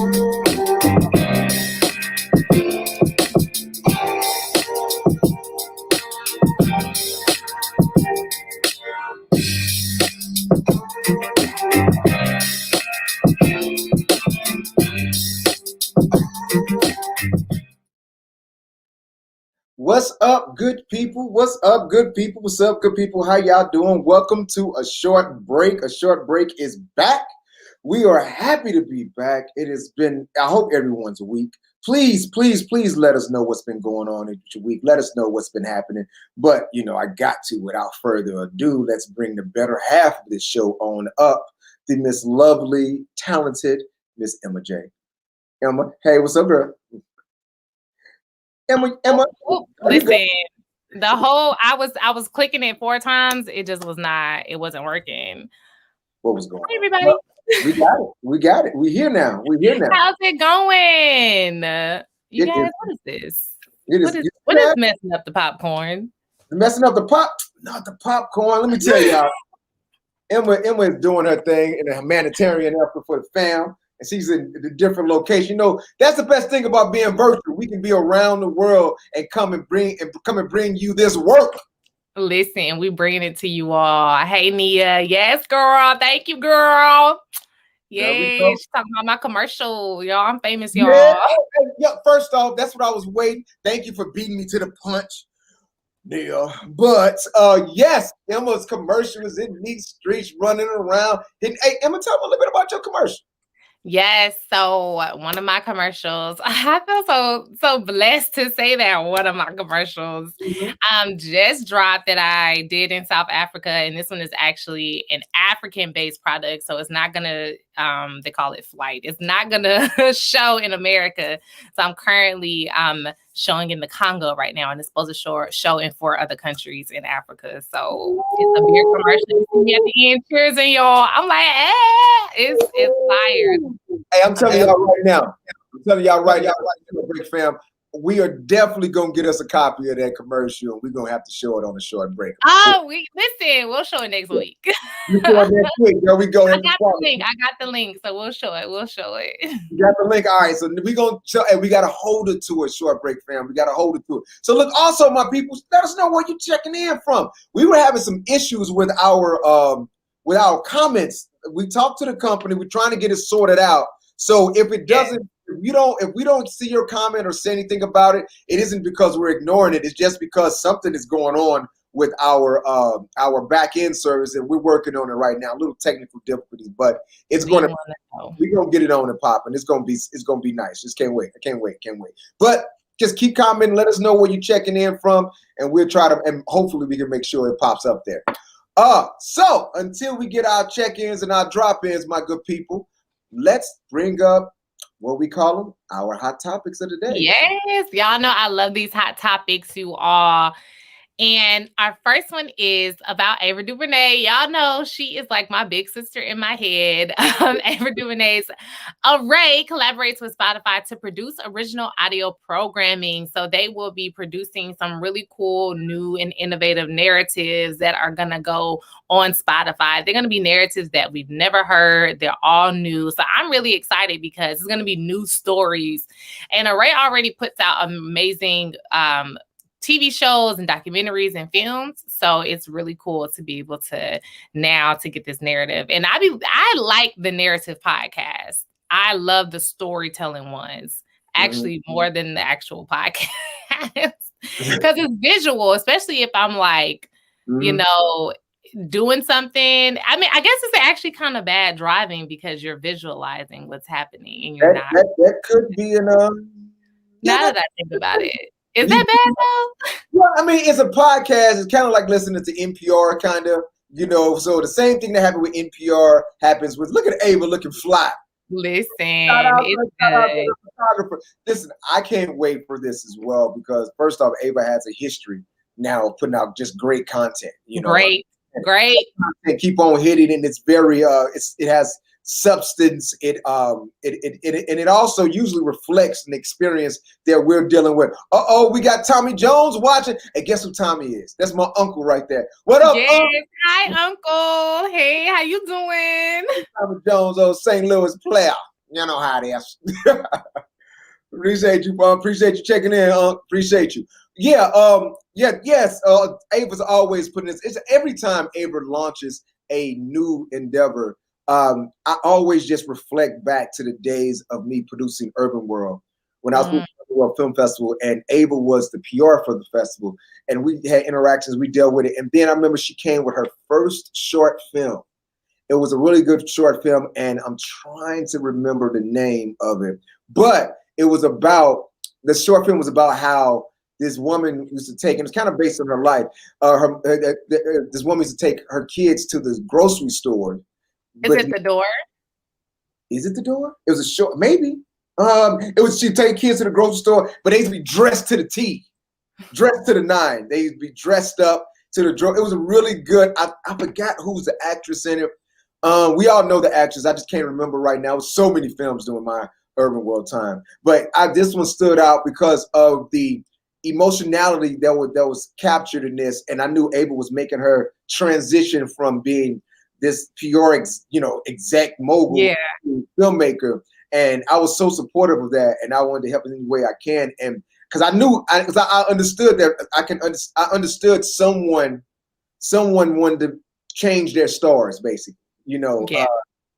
What's up, good people? What's up, good people? What's up, good people? How y'all doing? Welcome to A Short Break. A Short Break is back. We are happy to be back. It has been, I hope everyone's week. Please, please, please let us know what's been going on in your week. Let us know what's been happening. But, I got to, without further ado, let's bring the better half of this show on up. The Miss Lovely, talented Miss Emma J. Emma, hey, what's up, girl? Emma. Listen, I was clicking it 4 times. It just was not. It wasn't working. What was going on? Hey, everybody. We got it. We're here now. How's it going? You guys, what is this? What is messing up the popcorn? Messing up the not the popcorn. Let me tell y'all. Emma is doing her thing in a humanitarian effort for the fam. And she's in a different location. That's the best thing about being virtual. We can be around the world and come and bring you this work. Listen, we bringing it to you all. Hey, Nia. Yes, girl. Thank you, girl. Yeah, she's talking about my commercial. Y'all, I'm famous, y'all. Yeah, first off, that's what I was waiting. Thank you for beating me to the punch, Nia. But yes, Emma's commercial is in these streets running around. Hey, Emma, tell me a little bit about your commercial. Yes, so one of my commercials, I feel so blessed to say that one of my commercials just dropped that I did in South Africa, and this one is actually an African-based product, so it's not gonna, they call it flight. It's not gonna show in America. So I'm currently showing in the Congo right now, and it's supposed to show in 4 other countries in Africa. So it's a beer commercial. You see me at the end cheering, y'all. I'm like, it's fire. Hey, I'm telling y'all right now, Break fam, we are definitely gonna get us a copy of that commercial, and we're gonna have to show it on the Short Break. Oh, we'll show it next week. You show it next week. There we go. I got the link, so we'll show it. You got the link. All right, so we're gonna show, and we gotta hold it to it, Short Break fam. We gotta hold it to it. So look, also my people, let us know where you're checking in from. We were having some issues with our comments. We talked to the company. We're trying to get it sorted out. So if it doesn't, if we don't see your comment or say anything about it, it isn't because we're ignoring it. It's just because something is going on with our back end service, and we're working on it right now. A little technical difficulties, but we're gonna get it on and pop, and it's gonna be nice. Just can't wait. I can't wait. But just keep commenting. Let us know where you're checking in from, and we'll try to, and hopefully we can make sure it pops up there. So until we get our check-ins and our drop-ins, my good people, let's bring up what we call them, our hot topics of the day. Yes, y'all know I love these hot topics, you all. And our first one is about Ava DuVernay. Y'all know she is like my big sister in my head. Ava DuVernay's Array collaborates with Spotify to produce original audio programming. So they will be producing some really cool, new, and innovative narratives that are going to go on Spotify. They're going to be narratives that we've never heard. They're all new. So I'm really excited because it's going to be new stories. And Array already puts out amazing TV shows and documentaries and films. So it's really cool to be able to get this narrative. And I like the narrative podcast. I love the storytelling ones, actually more than the actual podcast. Because it's visual, especially if I'm like, doing something. I mean, I guess it's actually kind of bad driving because you're visualizing what's happening and you're not. That could be now that I think about it. Is that bad though? Well, I mean, it's a podcast. It's kind of like listening to NPR, kind of, So the same thing that happened with NPR happens with, look at Ava looking fly. Listen, Listen, I can't wait for this as well because first off, Ava has a history now of putting out just great content. Great. And keep on hitting, and it's very it has substance. It also usually reflects an experience that we're dealing with. We got Tommy Jones watching. Hey, guess who Tommy is? That's my uncle right there. What up? Yes. Hi, Uncle. Hey, how you doing? Tommy Jones, old St. Louis player. You know how it is. Appreciate you, bro. Appreciate you checking in. Appreciate you. Yeah. Yes. Ava's always putting this. It's every time Ava launches a new endeavor. I always just reflect back to the days of me producing Urban World when I was with the World Film Festival, and Ava was the PR for the festival, and we had interactions. We dealt with it, and then I remember she came with her first short film. It was a really good short film, and I'm trying to remember the name of it, but it was about, the short film was about how this woman used to take, and it's kind of based on her life. This woman used to take her kids to the grocery store. Is it The Door? Is it The Door? It was a short, maybe. She'd take kids to the grocery store, but they used to be dressed to the T, dressed to the nine. They used to be dressed up to the draw. It was a really good. I forgot who's the actress in it. We all know the actress. I just can't remember right now. So many films during my Urban World time, but this one stood out because of the emotionality that was captured in this, and I knew Ava was making her transition from being this PR, exec mogul to filmmaker, and I was so supportive of that, and I wanted to help in any way I can, and because I understood that I understood someone wanted to change their stars, basically,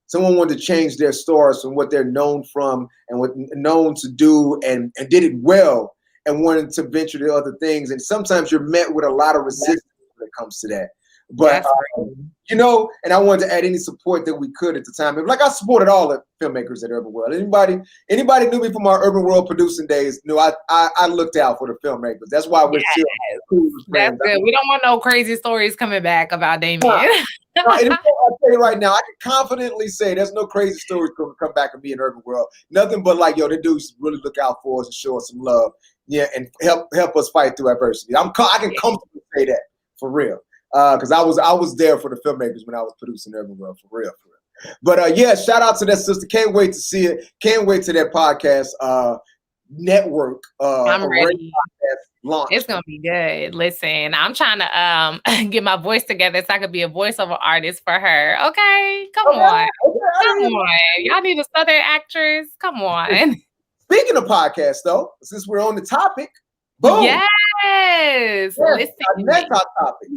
someone wanted to change their stars from what they're known from and what known to do, and did it well, and wanted to venture to other things. And sometimes you're met with a lot of resistance when it comes to that. But and I wanted to add any support that we could at the time. Like, I supported all the filmmakers at Urban World. Anybody knew me from our Urban World producing days knew I looked out for the filmmakers. That's why we're still cool. That's good. We don't want no crazy stories coming back about Damien. I'll tell you right now, I can confidently say there's no crazy stories going to come back and be in Urban World. Nothing but like, the dudes really look out for us and show us some love, and help us fight through adversity. I can comfortably say that for real, because I was there for the filmmakers when I was producing Urban World for real. But shout out to that sister. Can't wait to see it. Can't wait to that podcast network. I'm ready. Launch. It's gonna be good. Listen, I'm trying to get my voice together so I could be a voiceover artist for her. Okay, come on. Y'all need a Southern actress. Come on. Speaking of podcasts, though, since we're on the topic, boom. Yes. Listen, next topic.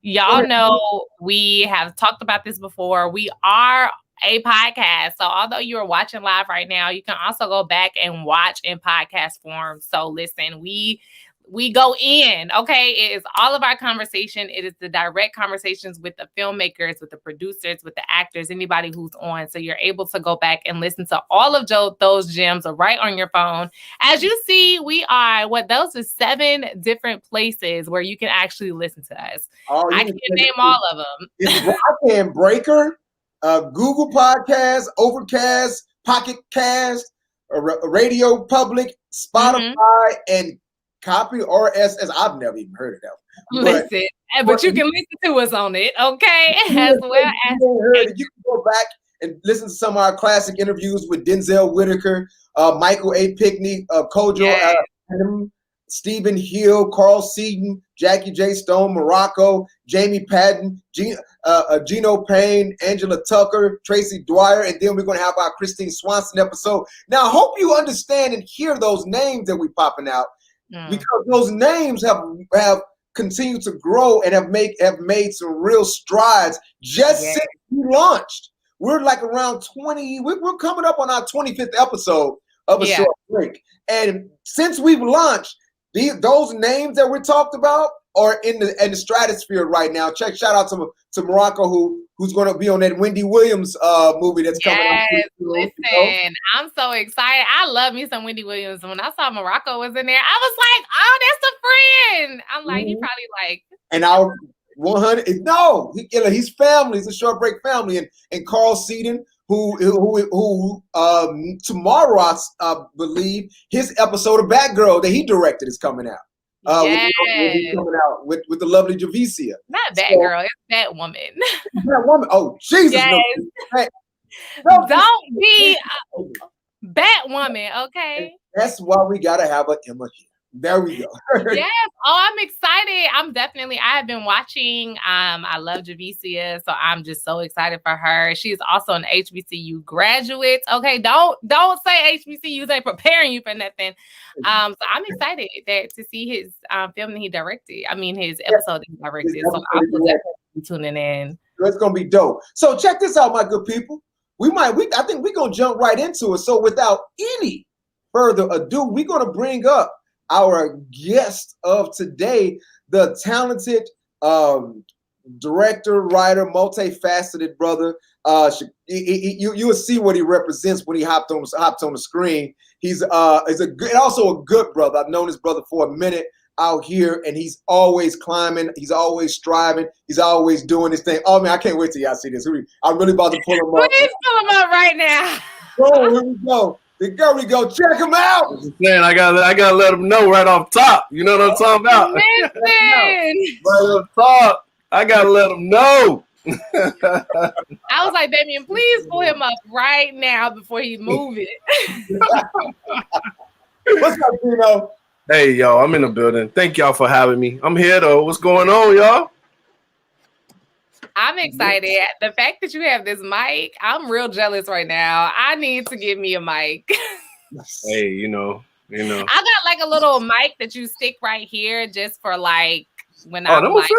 Y'all know we have talked about this before. We are a podcast. So although you are watching live right now, you can also go back and watch in podcast form. So listen, we go in, okay? It is all of our conversation. It is the direct conversations with the filmmakers, with the producers, with the actors, anybody who's on. So you're able to go back and listen to all of those gems right on your phone. As you see, those are 7 different places where you can actually listen to us. I can name all of them. I can Breaker, Google Podcasts, Overcast, Pocket Cast, Radio Public, Spotify, and Copy RSS. I've never even heard of that. Listen, but you can listen to us on it, okay? As well as you can go back and listen to some of our classic interviews with Denzel Whitaker, Michael A. Pickney, Kojo Adam, Stephen Hill, Carl Seaton, Jackie J. Stone, Morocco, Jamie Patton, Geno Payne, Angela Tucker, Tracy Dwyer, and then we're going to have our Christine Swanson episode. Now, I hope you understand and hear those names that we're popping out, because those names have continued to grow and have made some real strides since we launched. We're like around 20. We're coming up on our 25th episode of A Short Break, and since we've launched, those names that we're talked about are in the stratosphere right now. Shout out to Morocco, who's going to be on that Wendy Williams movie that's coming up. Listen, I'm so excited. I love me some Wendy Williams. When I saw Morocco was in there, I was like, oh, that's a friend. I'm like, he probably like. And our 100. No, he's family. He's a Short Break family, and Carl Seaton, who tomorrow I believe his episode of Batgirl that he directed is coming out. Coming out with the lovely Javicia. Not Batgirl, it's Batwoman. Batwoman. Oh Jesus! Yes. Don't be Batwoman, okay? That's why we gotta have an Emma here. There we go. Yes. Oh, I'm excited. I have been watching. I love Javicia, so I'm just so excited for her. She's also an HBCU graduate. Okay, don't say HBCUs ain't preparing you for nothing. So I'm excited to see his film that he directed. I mean, his episode that he directed. So I will definitely be tuning in. It's gonna be dope. So check this out, my good people. I think we're gonna jump right into it. So without any further ado, we're gonna bring up our guest of today, the talented director, writer, multifaceted brother. You will see what he represents when he hopped on the screen. He's also a good brother. I've known this brother for a minute out here, and he's always climbing. He's always striving. He's always doing this thing. Oh man, I can't wait till y'all see this. I'm really about to pull him up. Please pull him up right now. Oh, here we go. There we go. Check him out. Man, I gotta let him know right off top. You know what I'm talking about? Listen. Right off top. I gotta let him know. I was like, Damien, please pull him up right now before he move it. What's up, Geno? Hey, y'all, I'm in the building. Thank y'all for having me. I'm here, though. What's going on, y'all? I'm excited. The fact that you have this mic, I'm real jealous right now. I need to give me a mic. Hey, you know. I got like a little mic that you stick right here just for like when I'm like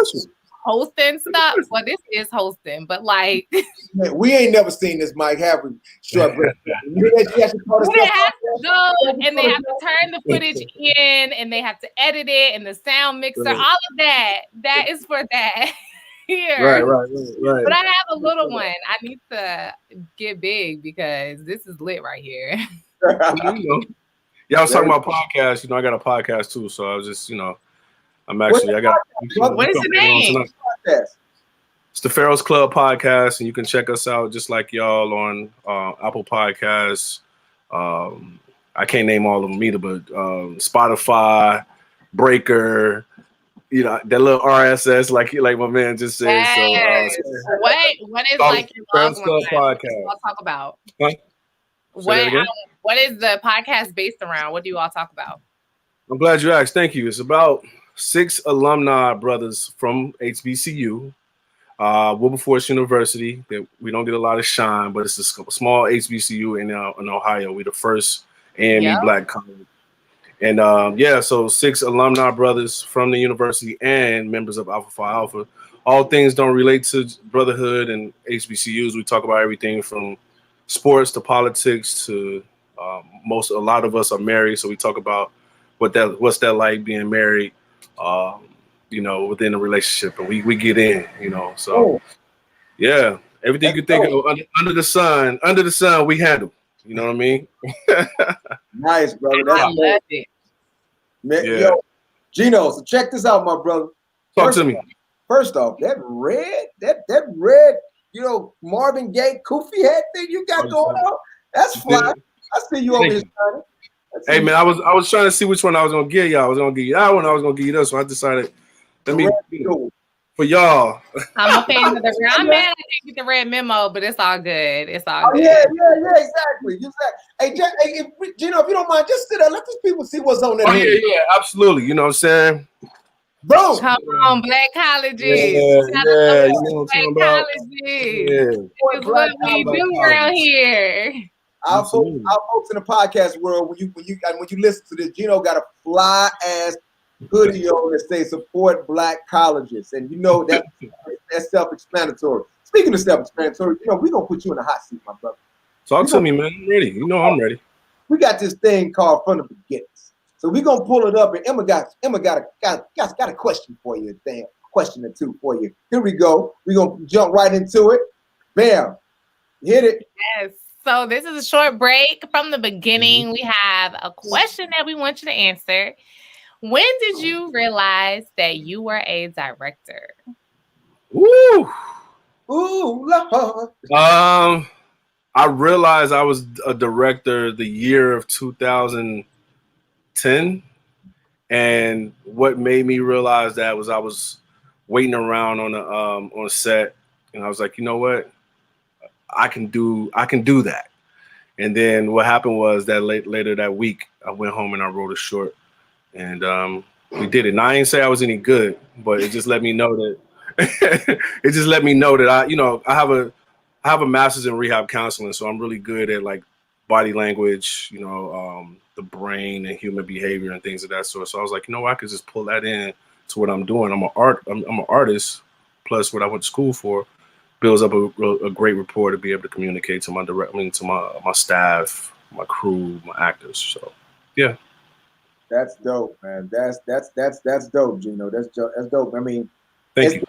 hosting stuff. Well, this is hosting, but like man, we ain't never seen this mic, have we? Sure, they have to go and they have to turn the footage in and they have to edit it and the sound mixer, all of that. That is for that. Here. Right. But I have a little one. I need to get big because this is lit right here. Y'all was talking about podcasts. I got a podcast too. So I was just, I'm actually, what is the name? It's the Pharaoh's Club podcast. And you can check us out just like y'all on Apple Podcasts. I can't name all of them either, but Spotify, Breaker, that little RSS, like my man just said. Yes. So, what is like your Pharaoh's Club podcast? I'll talk about. Huh? What is the podcast based around? What do you all talk about? I'm glad you asked. Thank you. It's about 6 alumni brothers from HBCU, Wilberforce University. That we don't get a lot of shine, but it's a small HBCU in Ohio. We're the first AME Black college. And so 6 alumni brothers from the university and members of Alpha Phi Alpha. All things don't relate to brotherhood and HBCUs. We talk about everything from sports to politics to a lot of us are married, so we talk about what's that like being married, within a relationship, and we get in, So yeah, everything you could think of under the sun, we handle. You know what I mean? Nice, brother. I love it. Man, yo, Geno, so check this out, my brother. Talk to me. First off, that red, Marvin Gaye Koofy head thing you got going on, that's fly. I see you over here. Hey man, I was trying to see which one I was gonna give y'all. I was gonna give you that one. I was gonna give you this one. I decided for y'all. I'm a fan of the red. I'm mad I didn't get the red memo, but it's all good. It's all good. Yeah, exactly. Hey, Geno, if you don't mind, just sit there. Let these people see what's on there. Yeah, absolutely. You know what I'm saying? Boom. Come on, Black colleges. Yeah. Black colleges. This is what we do around here. Our folks in the podcast world, when you listen to this, Geno got a fly ass hoodie on that say support Black colleges, and that's self-explanatory. Speaking of self-explanatory, we're gonna put you in the hot seat, my brother. Talk to me, man. I'm ready. I'm ready. We got this thing called From the Beginnings. So we're gonna pull it up, and Emma got a question for you, question or two for you. Here we go. We're gonna jump right into it. Bam. Hit it. Yes. So this is a short break from the beginning. We have a question that we want you to answer. When did you realize that you were a director? Ooh, Lord. I realized I was a director the year of 2010, and what made me realize that was I was waiting around on set, and I was like, you know what, I can do that. And then what happened was that later that week, I went home and I wrote a short, and we did it. Now I ain't say I was any good, but it just let me know that it just let me know that I have a master's in rehab counseling, so I'm really good at like body language, the brain and human behavior and things of that sort. So I was like, I could just pull that in to what I'm doing. I'm an artist, plus what I went to school for builds up a great rapport to be able to communicate to my staff, my crew, my actors. So yeah. That's dope, man. That's dope, Geno. That's dope. I mean, thank you.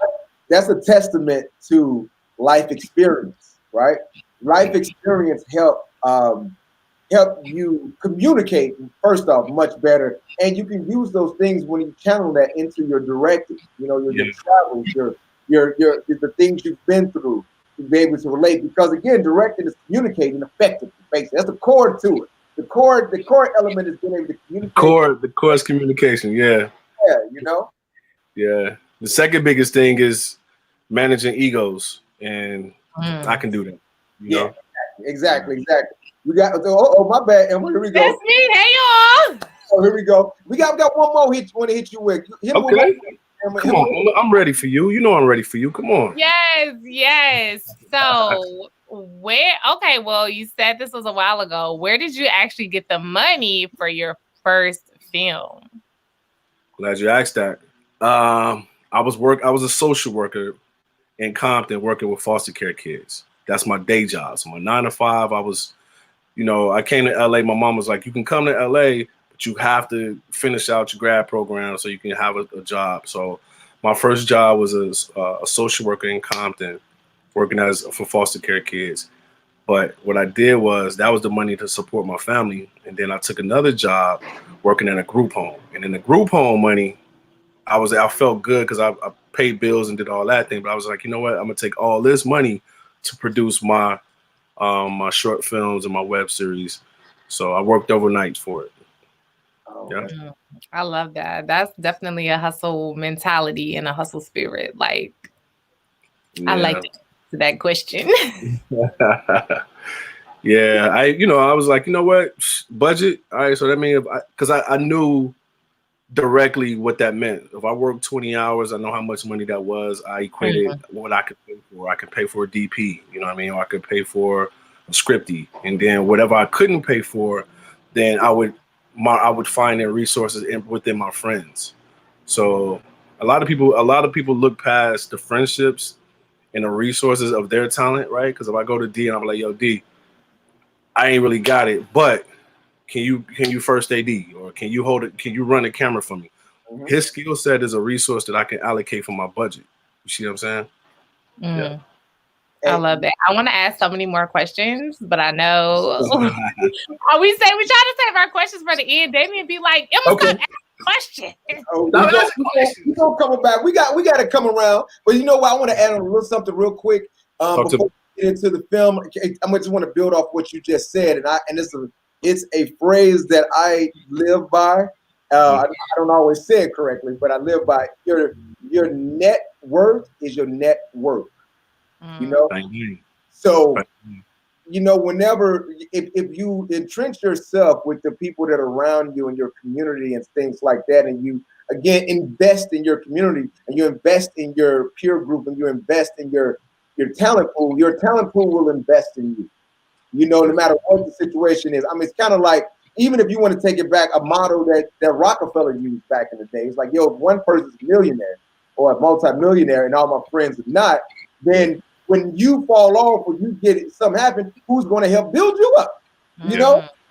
That's a testament to life experience, right? Life experience help you communicate, first off, much better, and you can use those things when you channel that into your directing. Your travels, your the things you've been through to be able to relate. Because again, directing is communicating effectively. Basically, that's the core to it. The core element is being able to communicate. The core is communication. Yeah. Yeah. Yeah. The second biggest thing is managing egos, and I can do that. You know? Exactly. We got. Oh, my bad. And here we go. That's me. Hey, y'all. Oh, here we go. We got one more hit. Want to hit you with? Okay. Come on. I'm ready for you. I'm ready for you. Come on. Yes. So okay, well, you said this was a while ago. Where did you actually get the money for your first film? Glad you asked that. I was a social worker in Compton working with foster care kids. That's my day job. So my 9 to 5, I was, I came to LA. My mom was like, you can come to LA, but you have to finish out your grad program so you can have a job. So my first job was a social worker in Compton, working for foster care kids. But what I did was that was the money to support my family. And then I took another job working in a group home. And in the group home money, I felt good because I paid bills and did all that thing. But I was like, you know what? I'm gonna take all this money to produce my my short films and my web series. So I worked overnight for it. Yeah. I love that. That's definitely a hustle mentality and a hustle spirit. Like, I like that question. Yeah, I was like, you know what, budget. All right, so that means because I knew directly what that meant. If I worked 20 hours, I know how much money that was. I equated what I could pay for. I could pay for a DP, or I could pay for a scripty, and then whatever I couldn't pay for, then I would find their resources within my friends. So a lot of people look past the friendships and the resources of their talent, right? Because if I go to D and I'm like, yo, D, I ain't really got it, but can you first AD, or can you hold it? Can you run the camera for me? Mm-hmm. His skill set is a resource that I can allocate from my budget. You see what I'm saying? Yeah. I love that. I want to ask so many more questions, but I know we try to save our questions for the end. Damien be like, Emma, stop asking questions. We gonna come back. We got to come around. But you know what? I want to add on a little something real quick before we get into the film. I just want to build off what you just said, and it's a phrase that I live by. I don't always say it correctly, but I live by your net worth is your net worth. So whenever if you entrench yourself with the people that are around you and your community and things like that, and you again invest in your community and you invest in your peer group and you invest in your talent pool will invest in you. No matter what the situation is. I mean, it's kind of like, even if you want to take it back, a motto that Rockefeller used back in the day. It's like, yo, if one person's a millionaire or a multi-millionaire and all my friends are not, then when you fall off or you get something happen, who's going to help build you up?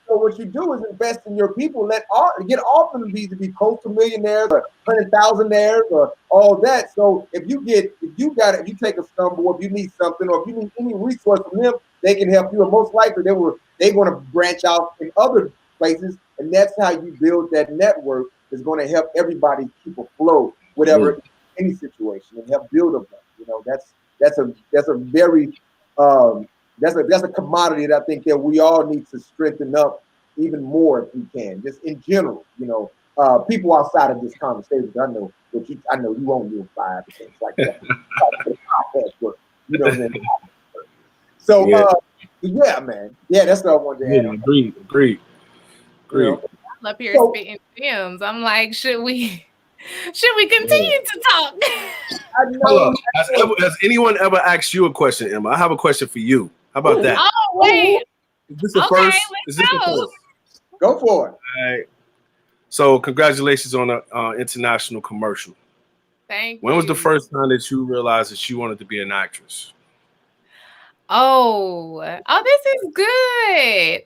So what you do is invest in your people. Get all of them to be close to millionaires or 100,000aires or all that. So if you take a stumble, if you need something, or if you need any resource from them, they can help you. And most likely they're going to branch out in other places, and that's how you build that network. Is going to help everybody keep afloat, whatever any situation, and help build them. That's a very that's a commodity that I think that we all need to strengthen up even more if we can, just in general. People outside of this conversation, I know you won't do 5 things like that. What I'm saying? So yeah, man. Yeah, that's what I wanted to add. Agreed. up here spitting gems. I'm like, should we continue to talk? I know. Has anyone ever asked you a question, Emma? I have a question for you. How about that? Oh, wait. Is this the first? Is this the first? Go for it. All right. So congratulations on the international commercial. Thank you. When was the first time that you realized that you wanted to be an actress? Oh, this is good.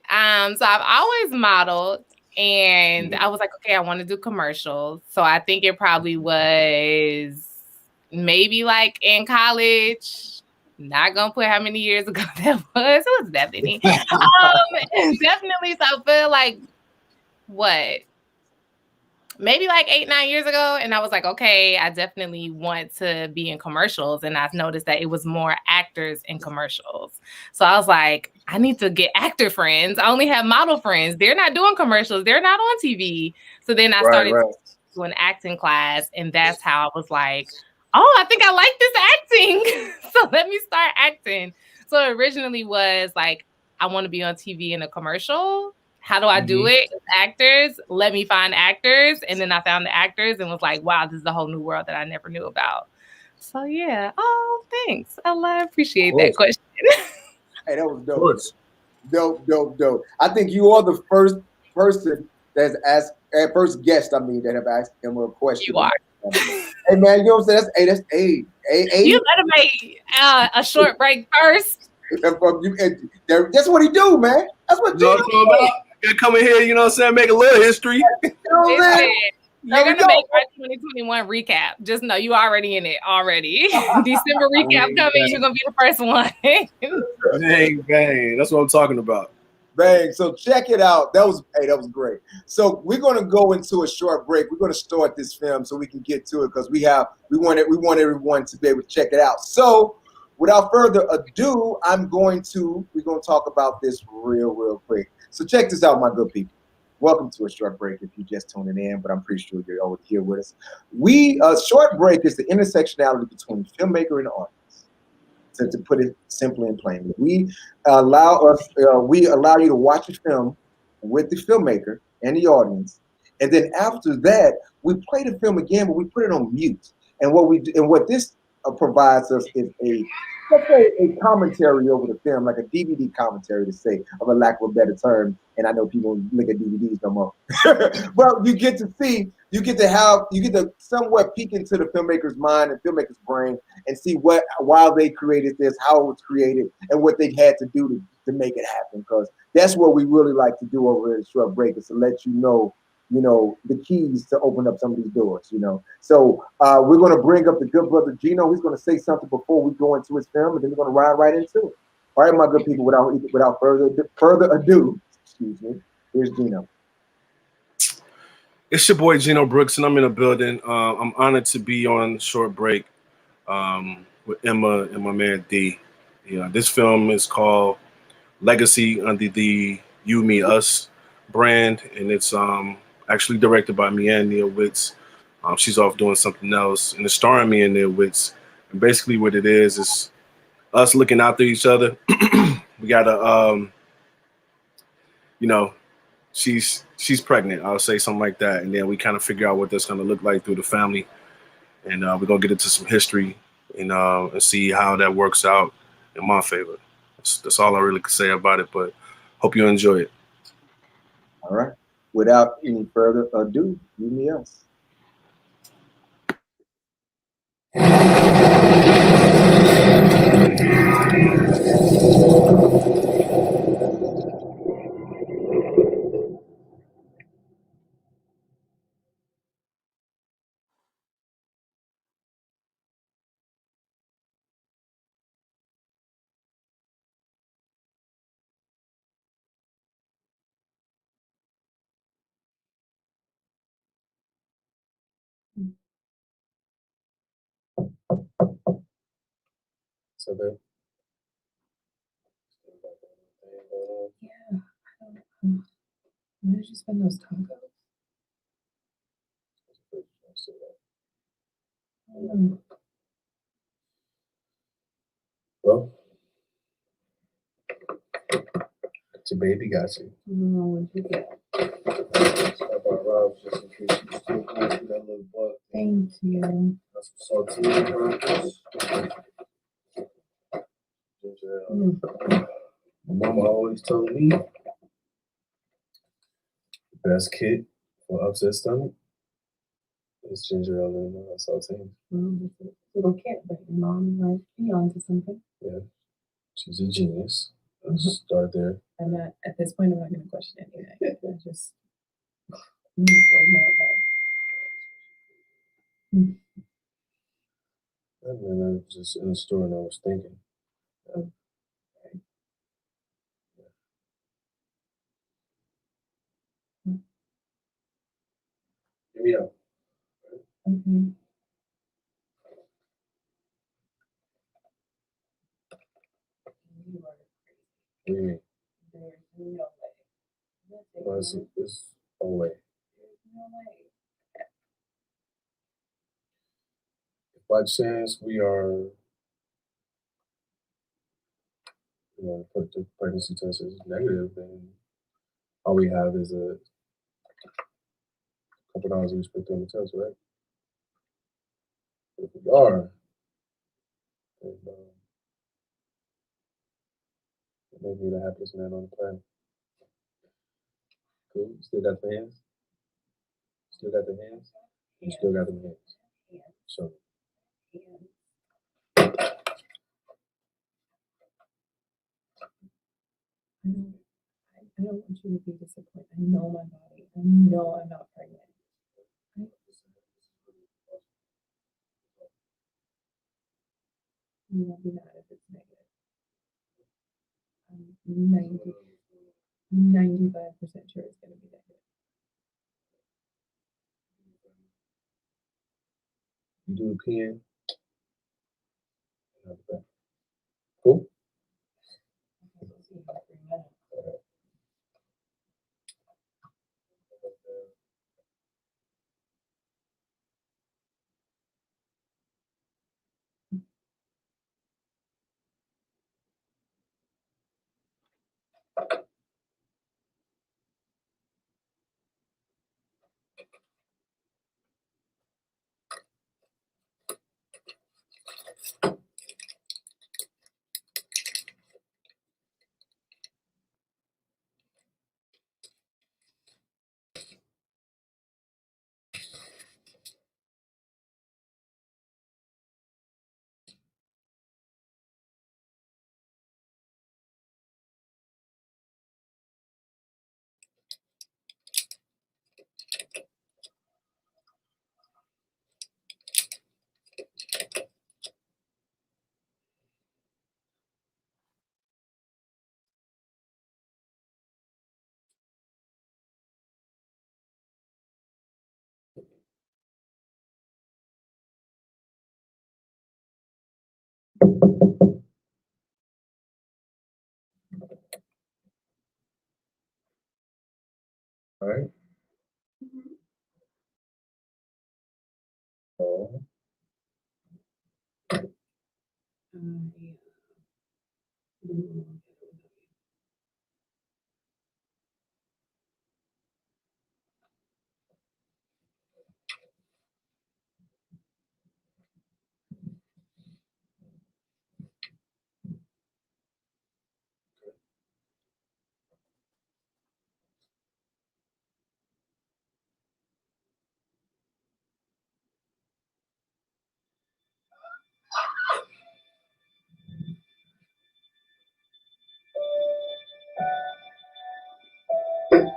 So I've always modeled, and I was like, okay, I want to do commercials. So I think it probably was maybe like in college. Not gonna put how many years ago that was. It was that many. Definitely. So I feel like what? Maybe like 8-9 years ago. And I was like, okay, I definitely want to be in commercials. And I've noticed that it was more actors in commercials. So I was like, I need to get actor friends. I only have model friends. They're not doing commercials. They're not on TV. So then I started to an acting class. And that's how I was like, oh, I think I like this acting. So let me start acting. So it originally was like, I want to be on TV in a commercial. How do I do it? Actors, let me find actors. And then I found the actors and was like, wow, this is a whole new world that I never knew about. So yeah. Oh, thanks. I appreciate that question. Hey, that was dope. Dope. I think you are the first person that's asked, first guest, that have asked him a question. You are. Hey man, you know what I'm saying? That's A. You better make a short break first. That's what he do, man. That's what you do. You come in here, you know what I'm saying, make a little history. You know what I'm saying? You're going to make our 2021 recap. Just know you already in it already. December recap coming, you're going to be the first one. Bang. That's what I'm talking about. Bang. So check it out. That was great. So we're going to go into a short break. We're going to start this film so we can get to it because we want everyone to be able to check it out. So without further ado, we're going to talk about this real quick. So check this out, my good people. Welcome to a short break if you're just tuning in, but I'm pretty sure you're already here with us. Short break is the intersectionality between filmmaker and audience. To put it simply and plainly, we allow you to watch a film with the filmmaker and the audience, and then after that, we play the film again, but we put it on mute. And what this provides us is a commentary over the film, like a DVD commentary, to say, of a lack of a better term. And I know people don't look at DVDs no more. But you get to somewhat peek into the filmmaker's mind and filmmaker's brain and see why they created this, how it was created, and what they had to do to make it happen. Because that's what we really like to do over at Short Break, is to let you know the keys to open up some of these doors, So we're going to bring up the good brother Geno. He's going to say something before we go into his film, and then we're going to ride right into it. All right, my good people, without further ado, excuse me, here's Geno. It's your boy Geno Brooks, and I'm in the building. I'm honored to be on Short Break with Emma and my man D. This film is called Legacy under the You, Me, Us brand, and it's actually directed by me and Witts. She's off doing something else, and it's starring me and Witts. And basically what it is us looking after each other. We got she's pregnant, I'll say something like that. And then we kind of figure out what that's going to look like through the family. And we're going to get into some history and see how that works out in my favor. That's all I really could say about it, but hope you enjoy it. All right. Without any further ado, You, Me, Us. So then, Where did you spend those tacos? well, it's your baby got you. What did you get? Thank you. That's some saltine. My mama always told me the best kit for upset stomach is ginger ale and saltine. It's a little kid, but your mom might be onto something. Yeah, she's a genius. Let's start there. I'm not, at this point, I'm not going to question anything. I just need to feel normal. And then I was just in the store and I was thinking. Okay. Give me up. Okay. What do you mean? There's no way. Well, it's a way. There's no way. If by chance we are, put the pregnancy test is negative, then all we have is a couple dollars we spent on the test, right? But if we are, then it may be the happiest man on the planet. Cool. Still got the hands? Still got the hands? You still got the hands. So. I don't want you to be disappointed. I know my body. I know I'm not pregnant. You won't be mad if it's negative. I'm 95% sure it's going to be negative. You do a pen. Cool. All right. Oh.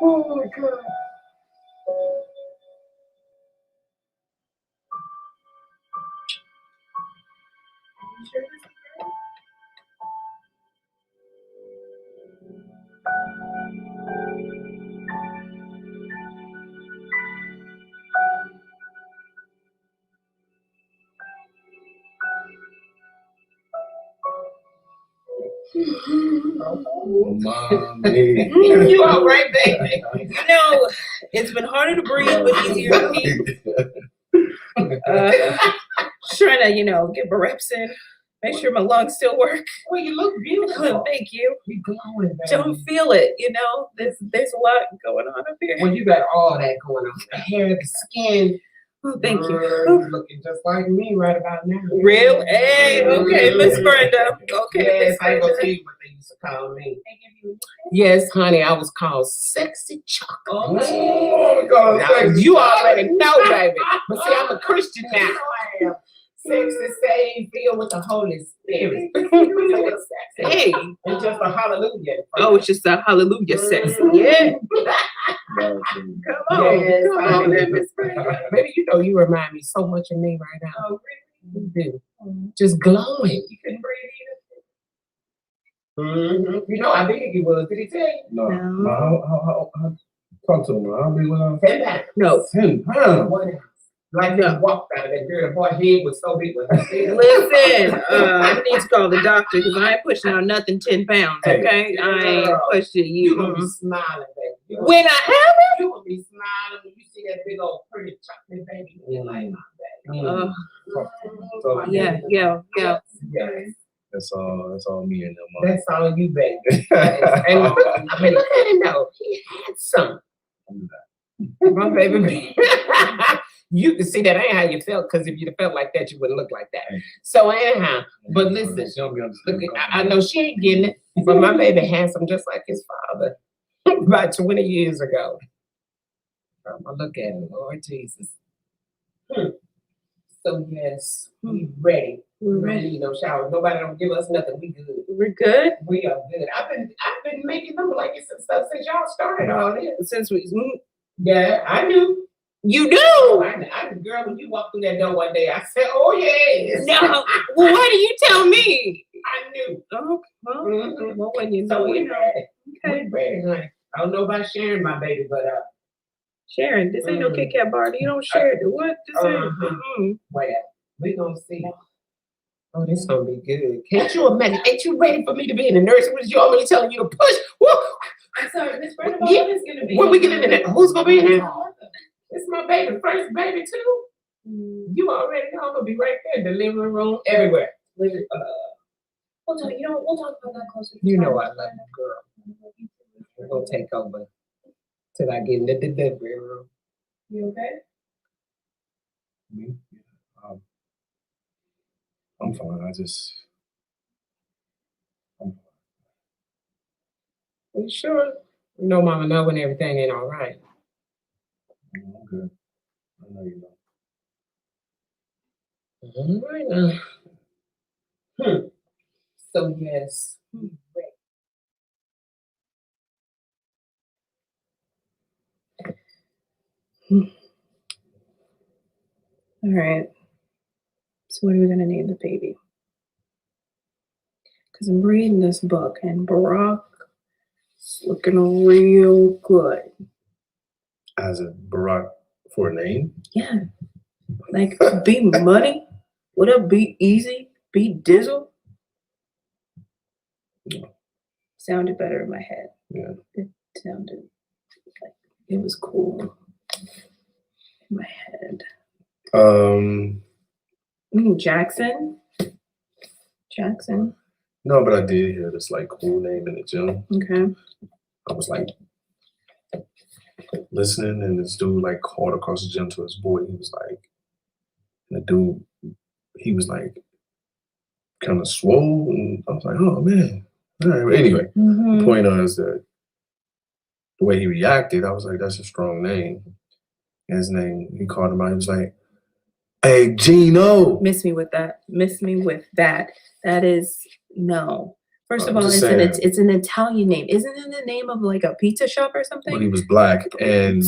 Oh my God. Mommy. You all right, baby? You know, it's been harder to breathe, but easier to pee. Trying to, get my reps in. Make sure my lungs still work. Well, you look beautiful. Thank you. You glowing, baby. Don't feel it, There's a lot going on up here. Well, you got all that going on. The hair, the skin, Oh, thank you. You're looking just like me right about now. Real? Hey, okay, Miss Brenda. Okay, Yes, Miss I ain't gonna Brenda. tell you what they used to call me. Yes, honey, I was called Sexy Chocolate. Oh, Now, you already know, baby. But see, I'm a Christian now. Sexy, saved, filled with the Holy Spirit. Hey, it's just a hallelujah. Oh, it's just a hallelujah sex. Yeah. Come on, yes, come on, Miss Brenda. Baby, you know you remind me so much of me right now. Oh, You do. Just glowing. you couldn't breathe You know how big he was. Did he tell you? No. No. How talk to him. How big was 10 pounds. No. 10 pounds. Like he walked out of that girl. The boy head was so big. Listen, I need to call the doctor because I ain't pushing out nothing 10 pounds, okay? I ain't pushing You you. gonna be smiling, baby. When I have You gonna be smiling when you see that big old pretty chocolate baby. You're like, my baby. So, yeah. Yes. That's all me and them. That's all you, baby. And I mean, I know he had some. My baby. You can see that ain't how you felt, because if you'd have felt like that, you wouldn't look like that. So anyhow, but listen, look, I know she ain't getting it, but my baby handsome just like his father about 20 years ago. I look at him, Lord Jesus. So yes, we ready. We're ready. You know, shower. Nobody don't give us nothing. We good. We're good. We are good. I've been making them blankets and stuff since y'all started all this. Since we, Yeah, I knew. you do. Oh, I girl, when you walked through that door one day, I said, "Oh yes." No. Well, why do you tell me? I knew. Oh, well, Mhm. well, when you So know, we you know. ready. Okay. We ready, honey. I don't know about sharing my baby, but Sharon, this ain't no Mhm. Kit Kat bar. You don't share it. What? This ain't. well, we gonna see. Oh, this gonna be good. Can't you imagine? Ain't you ready for me to be in the nursing? Was you already telling you to push? Woo! I'm sorry, Miss Brenda, Yeah. what is gonna be? When we get into that, who's gonna be in there? It's my baby, first baby too. You already know I'm gonna be right there, in the living room, everywhere. We'll talk, we'll talk about that closer. You know I love you, girl. We're gonna take over till I get in the delivery room. You okay? Me? I'm fine. You sure? You know, Mama know when everything ain't all right. I'm good. I know you know. All right now. So yes. All right. So what are we gonna name the baby? Because I'm reading this book and Barack's looking real good. As a Barack for a name? Yeah. Like be money. Would it be easy? Be Dizzle? Yeah. Sounded better in my head. Yeah. It sounded like it was cool in my head. Jackson. Jackson. No, but I did hear this like cool name in the gym. Okay. I was like listening, and this dude like called across the gym to his boy. He was like, and the dude, he was like kind of swole, and I was like, oh man. All right. Anyway, the point is that the way he reacted, I was like, that's a strong name. And his name, he called him out. He was like, hey, Geno. Miss me with that. Miss me with that. That is no. First of all, just it's an Italian name. Isn't it the name of like a pizza shop or something? But he was black, and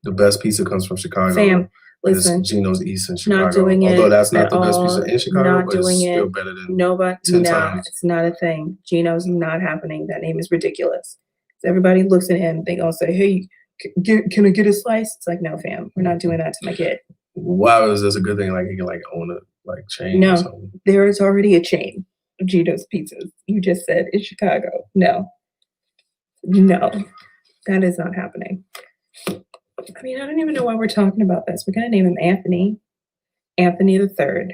the best pizza comes from Chicago. Sam, listen. Geno's East in Chicago. Not doing it. Although that's not at the best all. pizza in Chicago, Not but it's doing still it. better than Nobody. 10 No, times. it's not a thing. Geno's not happening. That name is ridiculous. So everybody looks at him. They all say, "Hey, can I get a slice?" It's like, no, fam. We're not doing that to my kid. Why was this a good thing? Like he can like own a like chain No. or something? There is already a chain of Geno's Pizzas. You just said it's Chicago. No, that is not happening. I mean, I don't even know why we're talking about this. We're gonna name him Anthony the Third.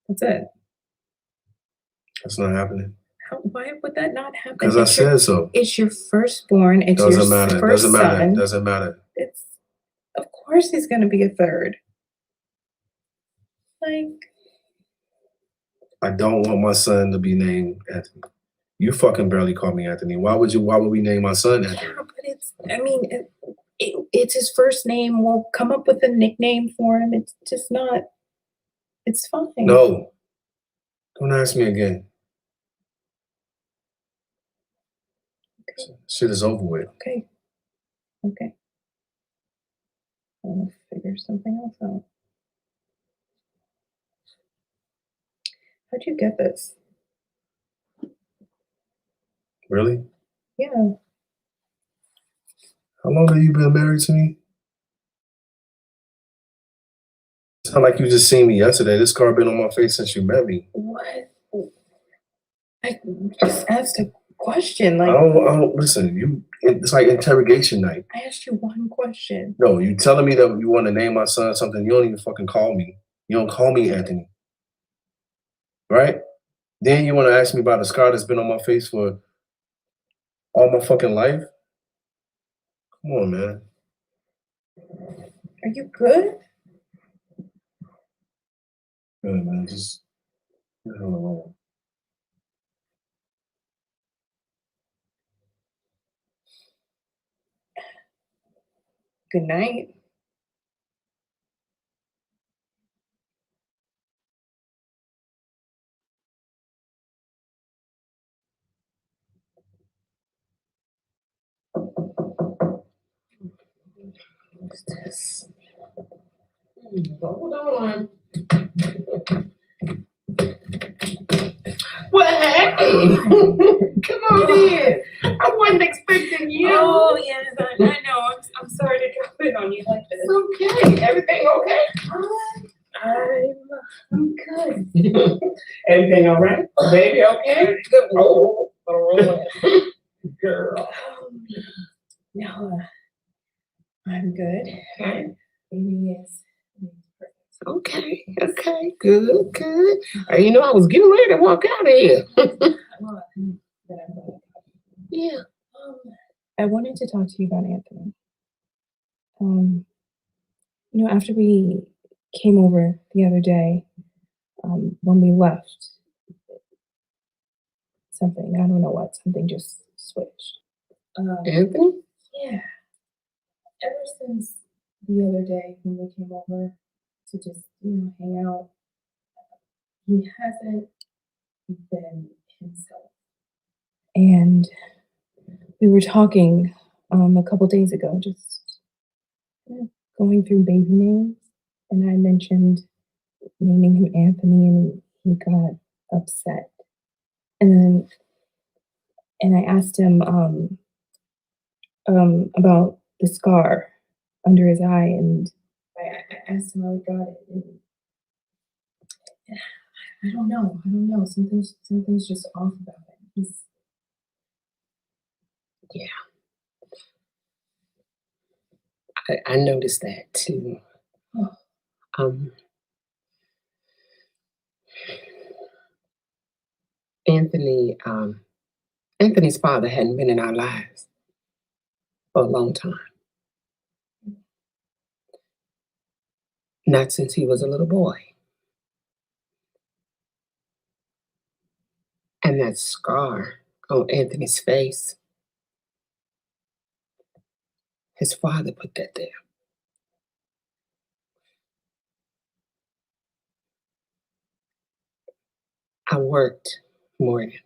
That's it. That's not happening. Why would that not happen? Because I said so. It's your firstborn. It's Doesn't your matter. first Doesn't matter. son. Doesn't matter. It's of course he's gonna be a third. Like, I don't want my son to be named Anthony. You fucking barely call me Anthony. Why would we name my son Anthony? yeah, but it's his first name. We'll come up with a nickname for him. It's just not, it's fine. No. Don't ask me again. Okay. Shit is over with. Okay. I'll figure something else out. How'd you get this? Really? Yeah. How long have you been married to me? It's not like you just seen me yesterday. This scar been on my face since you met me. What? I just asked a question. I Like, don't listen. It's like interrogation night. I asked you one question. No, you telling me that you want to name my son something. You don't even fucking call me. You don't call me Anthony. Right? Then you want to ask me about a scar that's been on my face for all my fucking life? Come on, man. Are you good? Good, man. Just leave it alone. Good night. What's this? Hold on. Well, hey, come on in. I wasn't expecting you. Oh, yes, I know. I'm sorry to drop in on you like this. It's okay. Everything okay? I'm good. Everything all right? Baby okay? Good. Oh, girl. No, I'm good. Baby is. Okay, good. You know, I was getting ready to walk out of here. Yeah. I wanted to talk to you about Anthony. After we came over the other day, when we left, something, I don't know what, something just switched. Anthony? Yeah. Ever since the other day when we came over to just, hang out, he hasn't been himself. And we were talking a couple days ago, just going through baby names, and I mentioned naming him Anthony, and he got upset. And I asked him about the scar under his eye, and I asked him how he got it. And I don't know. Something's just off about it. Yeah. I noticed that too. Anthony's father hadn't been in our lives for a long time. Not since he was a little boy. And that scar on Anthony's face, his father put that there. I worked, Morgan.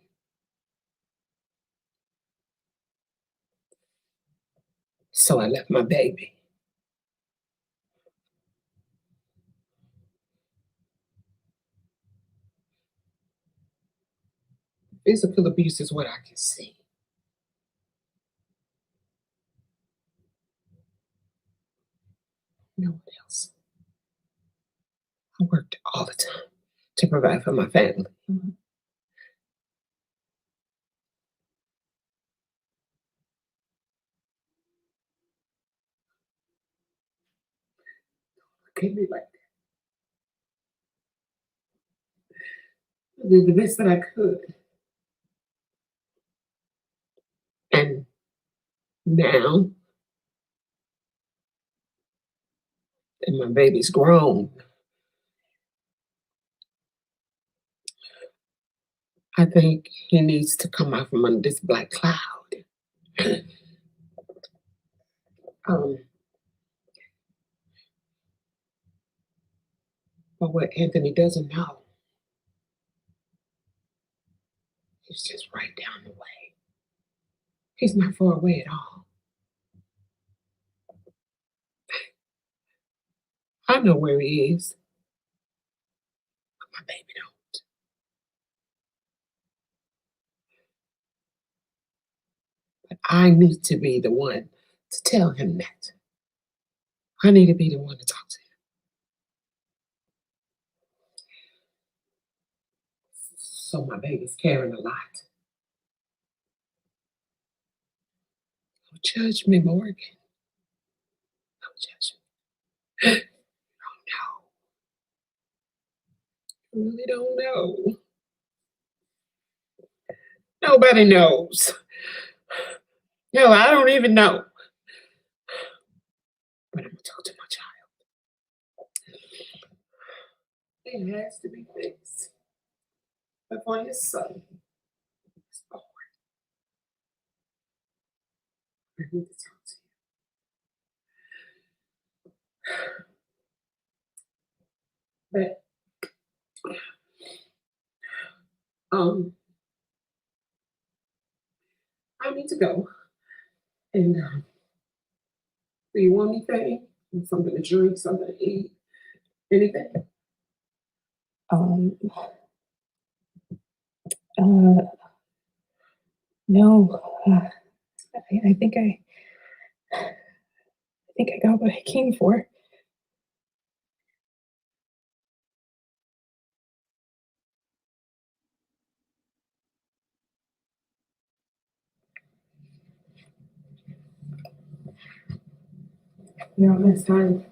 So I left my baby. Physical abuse is what I can see. No one else. I worked all the time to provide for my family. Mm-hmm. Can't be like that. I did the best that I could. And now that my baby's grown, I think he needs to come out from under this black cloud. But what Anthony doesn't know, he's just right down the way. He's not far away at all. I know where he is, but my baby don't. But I need to be the one to tell him that. I need to be the one to talk to him. So my baby's carrying a lot. Don't judge me, Morgan. Don't judge me. I really don't know. Nobody knows. No, I don't even know. But I'm gonna talk to my child. It has to be fixed before his son is born. I need to talk to you. But I need to go. And do you want anything? Something to drink, something to eat, anything? No. I think I got what I came for. You're on my side.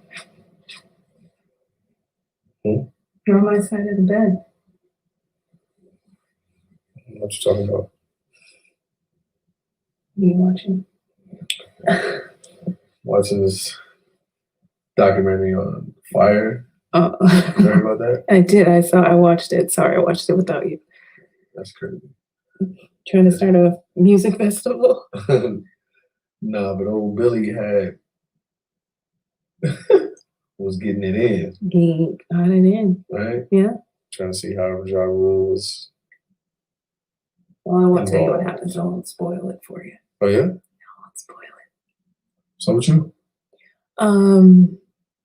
You're on my side of the bed. What you talking about? You watching? Watching this documentary on fire. Oh, You heard about that? I did. I watched it. Sorry, I watched it without you. That's crazy. Trying to start a music festival. Nah, but old Billy was getting it in, Got it in. right? Yeah. Trying to see how Ja Rule was. Well, I won't tell you what happens. I won't spoil it for you. Oh yeah? I won't spoil it. So what you?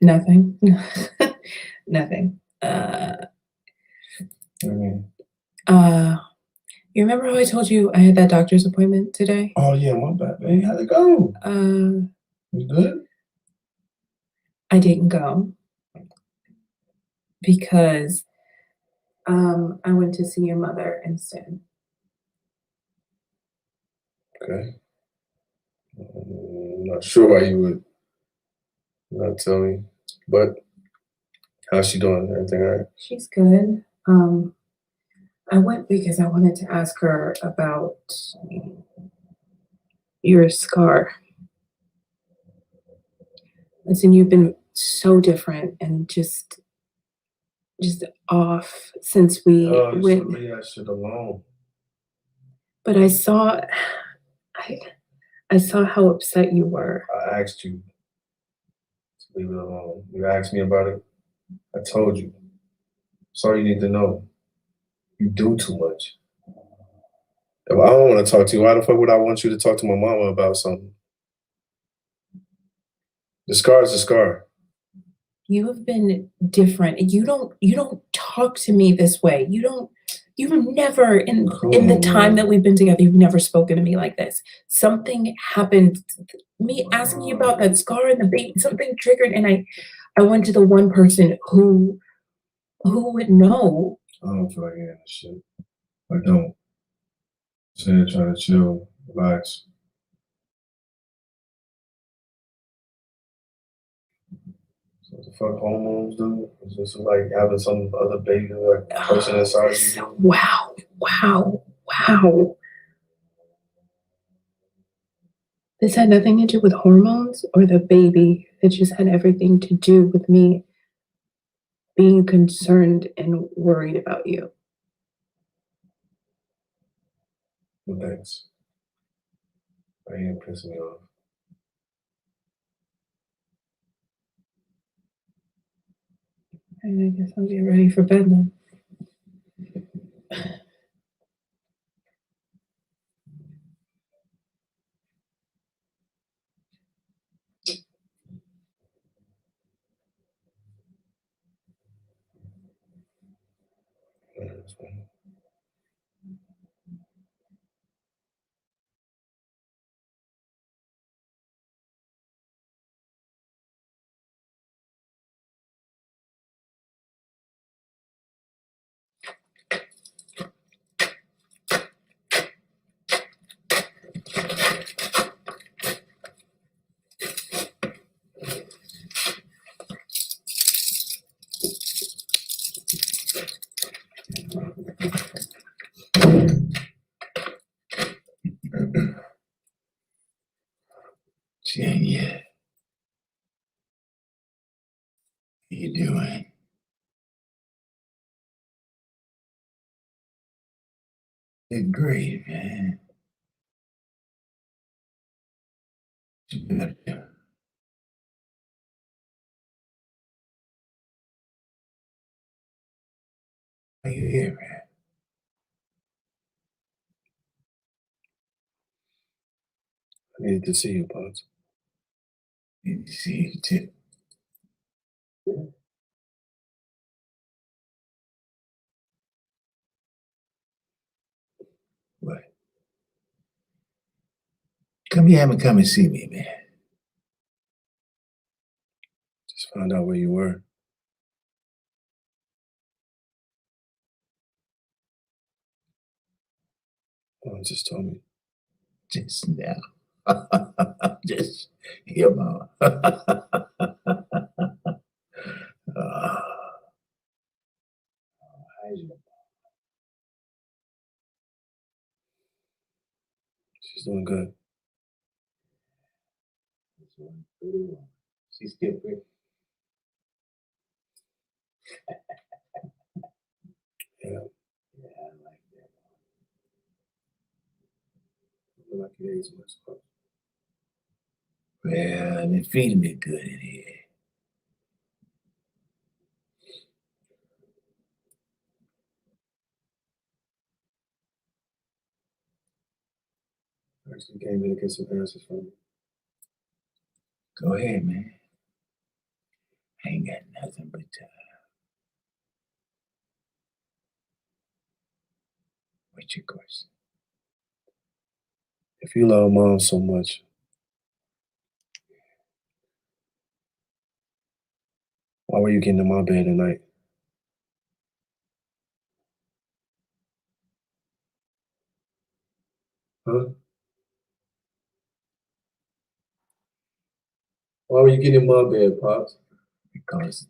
Nothing. Nothing. I mean, You remember how I told you I had that doctor's appointment today? oh yeah, my bad, man. How'd it go? You good? I didn't go because I went to see your mother instead. Okay. I'm not sure why you would not tell me, but how's she doing? Everything all right? She's good. I went because I wanted to ask her about your scar. Listen, you've been so different and just off since we Oh, you went. should leave that shit alone. But I saw how upset you were. I asked you to leave it alone. You asked me about it. I told you. That's all you need to know. You do too much. If I don't want to talk to you, why the fuck would I want you to talk to my mama about something? The scar is a scar. You have been different. You don't talk to me this way. You've never in the time that we've been together, you've never spoken to me like this. Something happened. Me asking you about that scar and the baby, something triggered, and I went to the one person who would know. I don't feel like hearing this shit. I don't. Sit here trying to chill, relax. So what the fuck hormones do? It's just like having some other baby, like person inside you. Wow. This had nothing to do with hormones or the baby. It just had everything to do with me being concerned and worried about you. Well, thanks. I am pissing me off. I guess I'll get ready for bed then. Junior, how you doing? Did great, man. What you been up to? Why you here, man? I needed to see you, Pops. Need to see you too. What? Come here and come and see me, man. Just found out where you were. Mom just told me. Just now. Just here, Mama. How's your She's doing good. one? Pretty well. She's still pretty. Yeah. Yeah, I like that. I feel like you ate so much, Pops. Well, I've been feeding me good in here. I actually came in to get some answers from you. Go ahead, man. I ain't got nothing but time. What's your question? If you love Mom so much, why were you getting in my bed at night? Huh? Why were you getting in my bed, Pops? Because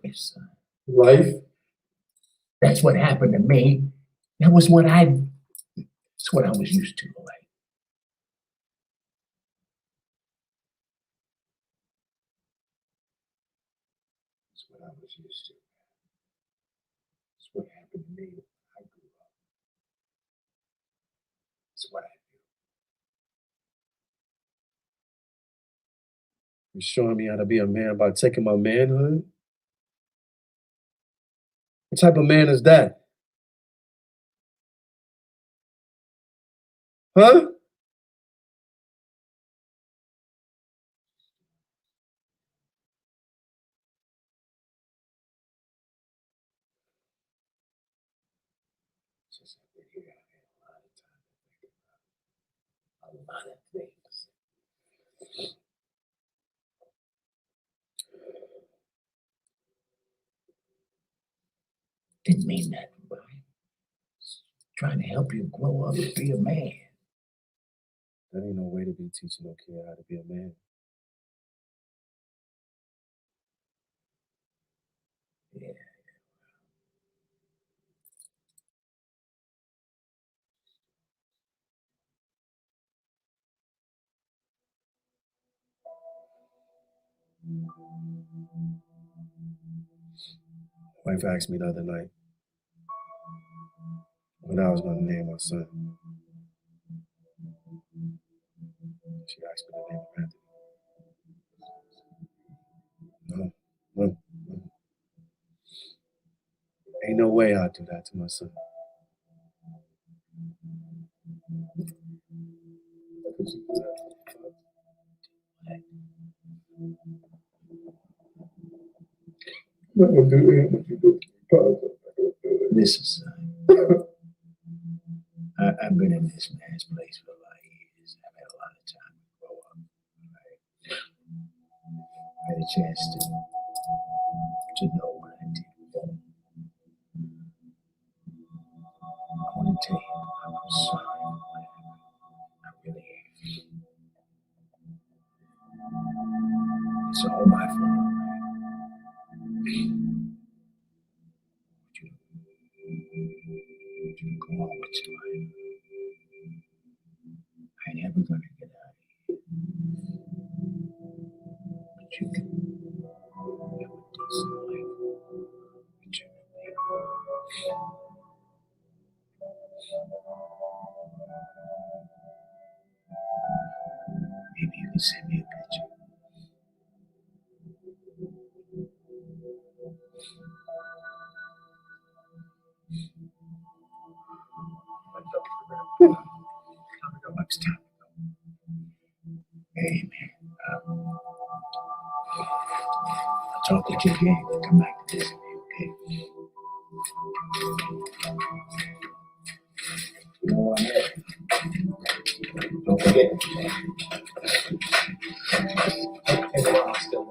it's, Life? that's what happened to me. That's what I was used to. Like, that's what I was used to. That's what happened to me when I grew up. That's what I do. You showing me how to be a man by taking my manhood? What type of man is that? Huh? Since I've been here, I've had a lot of time to think about a lot of things. Didn't mean nothing, but I was trying to help you grow up and be a man. That ain't no way to be teaching no kid how to be a man. Yeah. Wife asked me the other night, What I was going to name my son. She asked me to name him Anthony. No. Ain't no way I'd do that to my son. Listen, son. I've been in this man's place for a lot of years. I've had a lot of time to grow up. Right? I had a chance to know what I did wrong. I want to tell you, I'm sorry for what happened. I really am. It's all my fault, right? Would you go on with your life? I ain't ever gonna get out of here. But you can have a decent life with your baby. Maybe you can send me a picture. It's time to go. Hey, man. I'll talk with you again. Come back to this, okay? You know what I mean? Don't forget. Take a while still.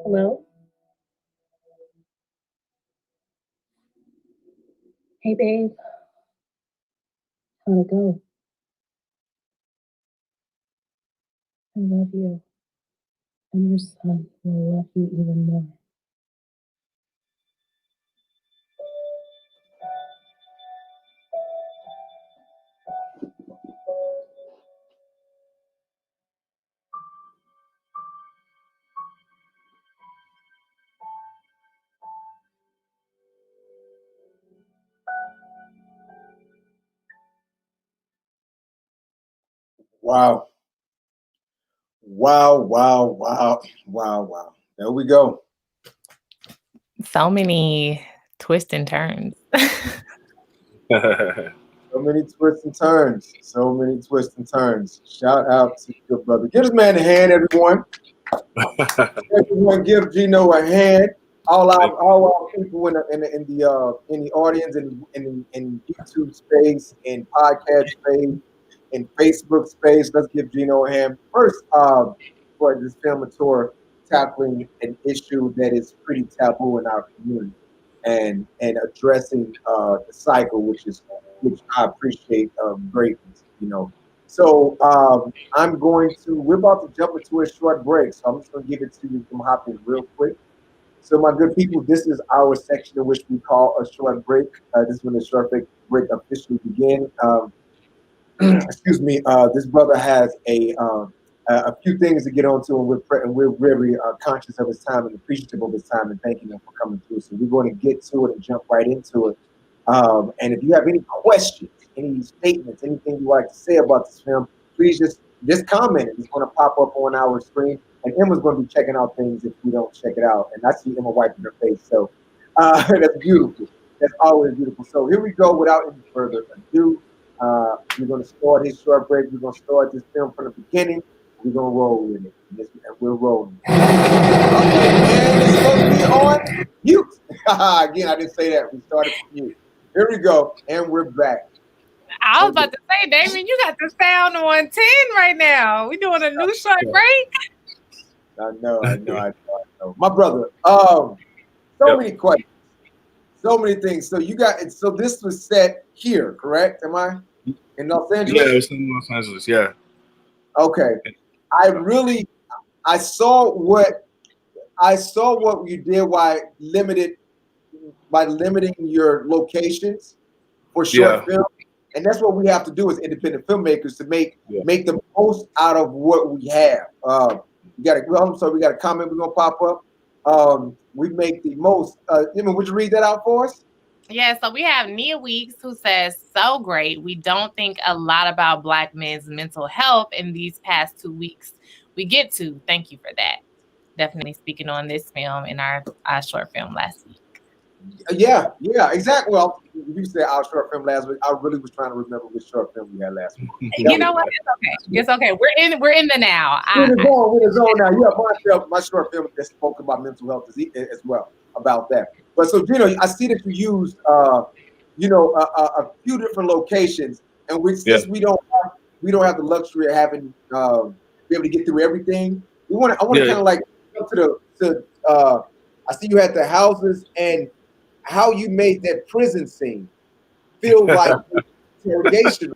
Hello? Hey, babe. How'd it go? I love you. And your son will love you even more. Wow. There we go. So many twists and turns. So many twists and turns. Shout out to your brother. Give this man a hand, everyone. Everyone, give Geno a hand. All our people in the audience, in YouTube space, in podcast space, in Facebook space. Let's give Geno a hand first for this film tour tackling an issue that is pretty taboo in our community and addressing the cycle, which I appreciate greatness, So we're about to jump into a short break. So I'm just gonna give it to you from hopping real quick. So my good people, this is our section in which we call a short break. This is when the short break officially begins. Excuse me. This brother has a few things to get onto, and we're very conscious of his time and appreciative of his time and thanking him for coming through. So we're going to get to it and jump right into it. And if you have any questions, any statements, anything you'd like to say about this film, please just comment. It's going to pop up on our screen. And Emma's going to be checking out things if we don't check it out. And I see Emma wiping her face. So that's beautiful. That's always beautiful. So here we go without any further ado. We're going to start his short break. We're going to start this film from the beginning. We're going to roll with it. And we're rolling. And it's supposed to be on mute. Again, I didn't say that. We started from mute. Here we go. And we're back. I was about to say, Damien, you got the sound on 10 right now. We doing a new short break. I know. My brother, many questions. So many things. So you got it. So this was set here, correct? Am I in Los Angeles? Yeah, it was in Los Angeles. Yeah. Okay. I saw what you did by limiting your locations for short film. And that's what we have to do as independent filmmakers to make the most out of what we have. We got a comment we're gonna pop up. We make the most. Would you read that out for us? Yeah, so we have Nia Weeks who says, so great. We don't think a lot about Black men's mental health in these past 2 weeks. We get to. Thank you for that. Definitely speaking on this film in our short film last week. Yeah, exactly. Well, you said our short film last week. I really was trying to remember which short film we had last week. You know what? It's okay. We're in the now. We're in the zone now. Yeah, my short film that spoke about mental health as well, about that. But so, Geno, I see that you used, a few different locations, and since we don't have the luxury of having be able to get through everything. I want to kind of like go I see you had the houses and how you made that prison scene feel like interrogation.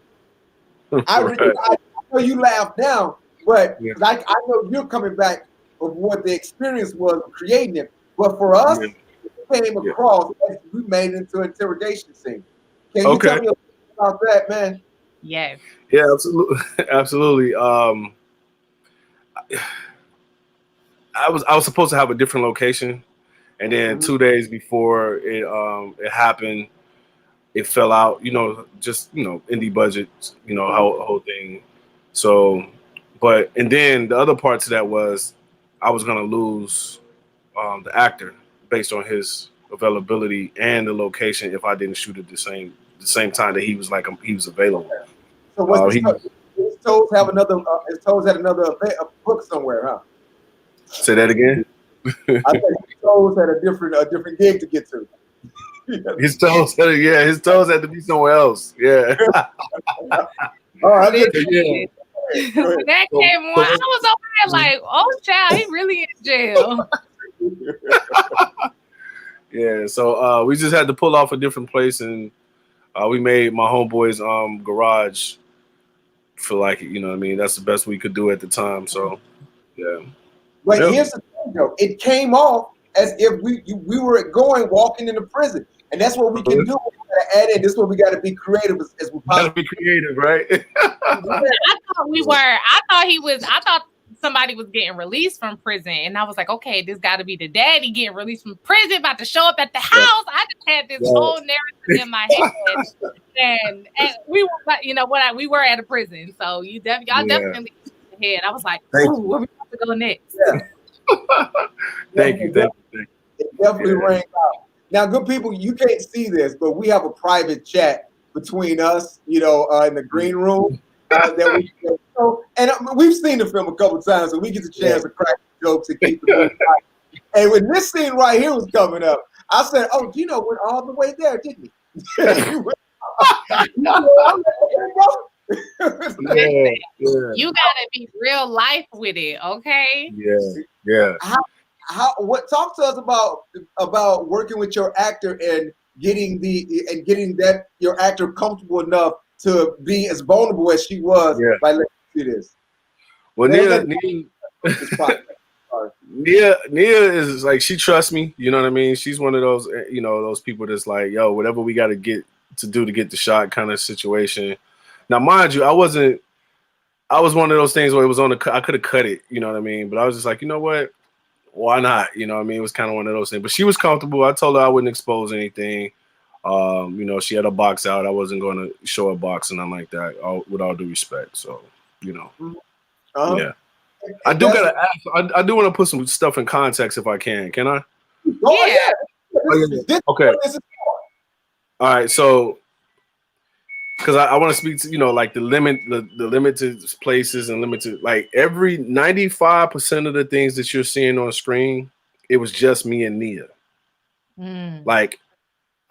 I know you laugh now, but I know you're coming back of what the experience was creating it. But for us, it came across as we made it into an interrogation scene. Can you tell me a little about that, man? Yes. Yeah, absolutely. I was supposed to have a different location, and then 2 days before it happened, it fell out. Just indie budget. Whole thing. So, and then the other part to that was I was gonna lose the actor based on his availability and the location if I didn't shoot at the same time that he was available. So his toes have another his toes had another book somewhere, huh? Say that again. I think his toes had a different gig to get to. His toes had to be somewhere else. Yeah. All right. When that came on, I was over there like, oh child, he really in jail. Yeah, so we just had to pull off a different place, and we made my homeboy's garage feel like it. That's the best we could do at the time. So, yeah. But here's the thing, though. It came off as if we were walking into prison, and that's what we can do. We gotta add in. This is what we got to be creative as we possibly. Got to be creative, right? I thought somebody was getting released from prison, and I was like, okay, this got to be the daddy getting released from prison, about to show up at the house. I just had this whole narrative in my head, and we were, we were at a prison, so y'all definitely ahead. I was like, ooh, where we about to go next? Yeah. Thank you. It definitely rang out. Now, good people, you can't see this, but we have a private chat between us, in the green room. And we've seen the film a couple times, so we get the chance to crack jokes and keep the movie right. And when this scene right here was coming up, I said, "Oh, Geno went all the way there, didn't he?" You gotta be real life with it, okay? Yeah. Talk to us about working with your actor and getting that your actor comfortable enough to be as vulnerable as she was by letting you see this. Well, Nia is like, she trusts me. You know what I mean? She's one of those, those people that's like, yo, whatever we got to get to do to get the shot kind of situation. Now, mind you, I was one of those things where it was I could have cut it, you know what I mean? But I was just like, you know what? Why not? You know what I mean? It was kind of one of those things. But she was comfortable. I told her I wouldn't expose anything. She had a box out. I wasn't going to show a box and nothing like that, with all due respect. So, yeah. I do gotta ask. I do want to put some stuff in context if I can. Can I? Okay. All right. So, because I want to speak to like the limited places and limited, like, every 95% of the things that you're seeing on screen, it was just me and Nia. Like,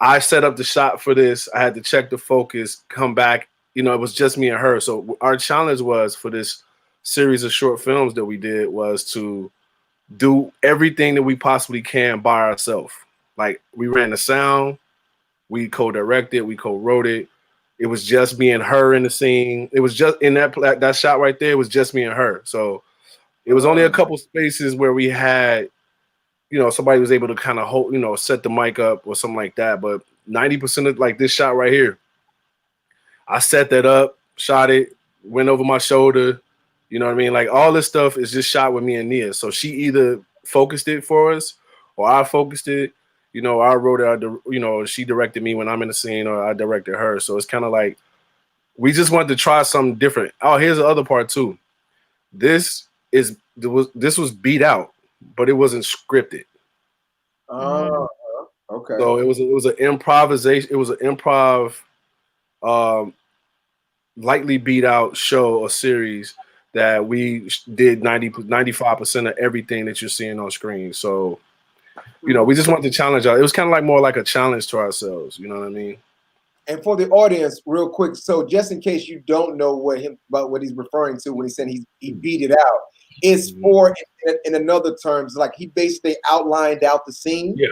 I set up the shot for this. I had to check the focus, come back. It was just me and her. So our challenge was, for this series of short films that we did, was to do everything that we possibly can by ourselves. Like, we ran the sound, We co-directed, we co-wrote it. It was just me and her in the scene. It was just in that shot right there. It was just me and her. So it was only a couple spaces where we had, somebody was able to kind of hold, set the mic up or something like that. But 90% of like this shot right here, I set that up, shot it, went over my shoulder. You know what I mean? Like all this stuff is just shot with me and Nia. So she either focused it for us or I focused it. I wrote it, she directed me when I'm in the scene or I directed her. So it's kind of like we just wanted to try something different. Oh, here's the other part too. This was beat out, but it wasn't scripted. Oh, okay. So it was an improvisation. It was an improv, lightly beat out show or series that we did 95% of everything that you're seeing on screen. So. We just wanted to challenge y'all. It was kind of like more like a challenge to ourselves. You know what I mean? And for the audience, real quick, so just in case you don't know what he's referring to when he said he beat it out, it's for in another terms, like he basically outlined out the scene. Yeah.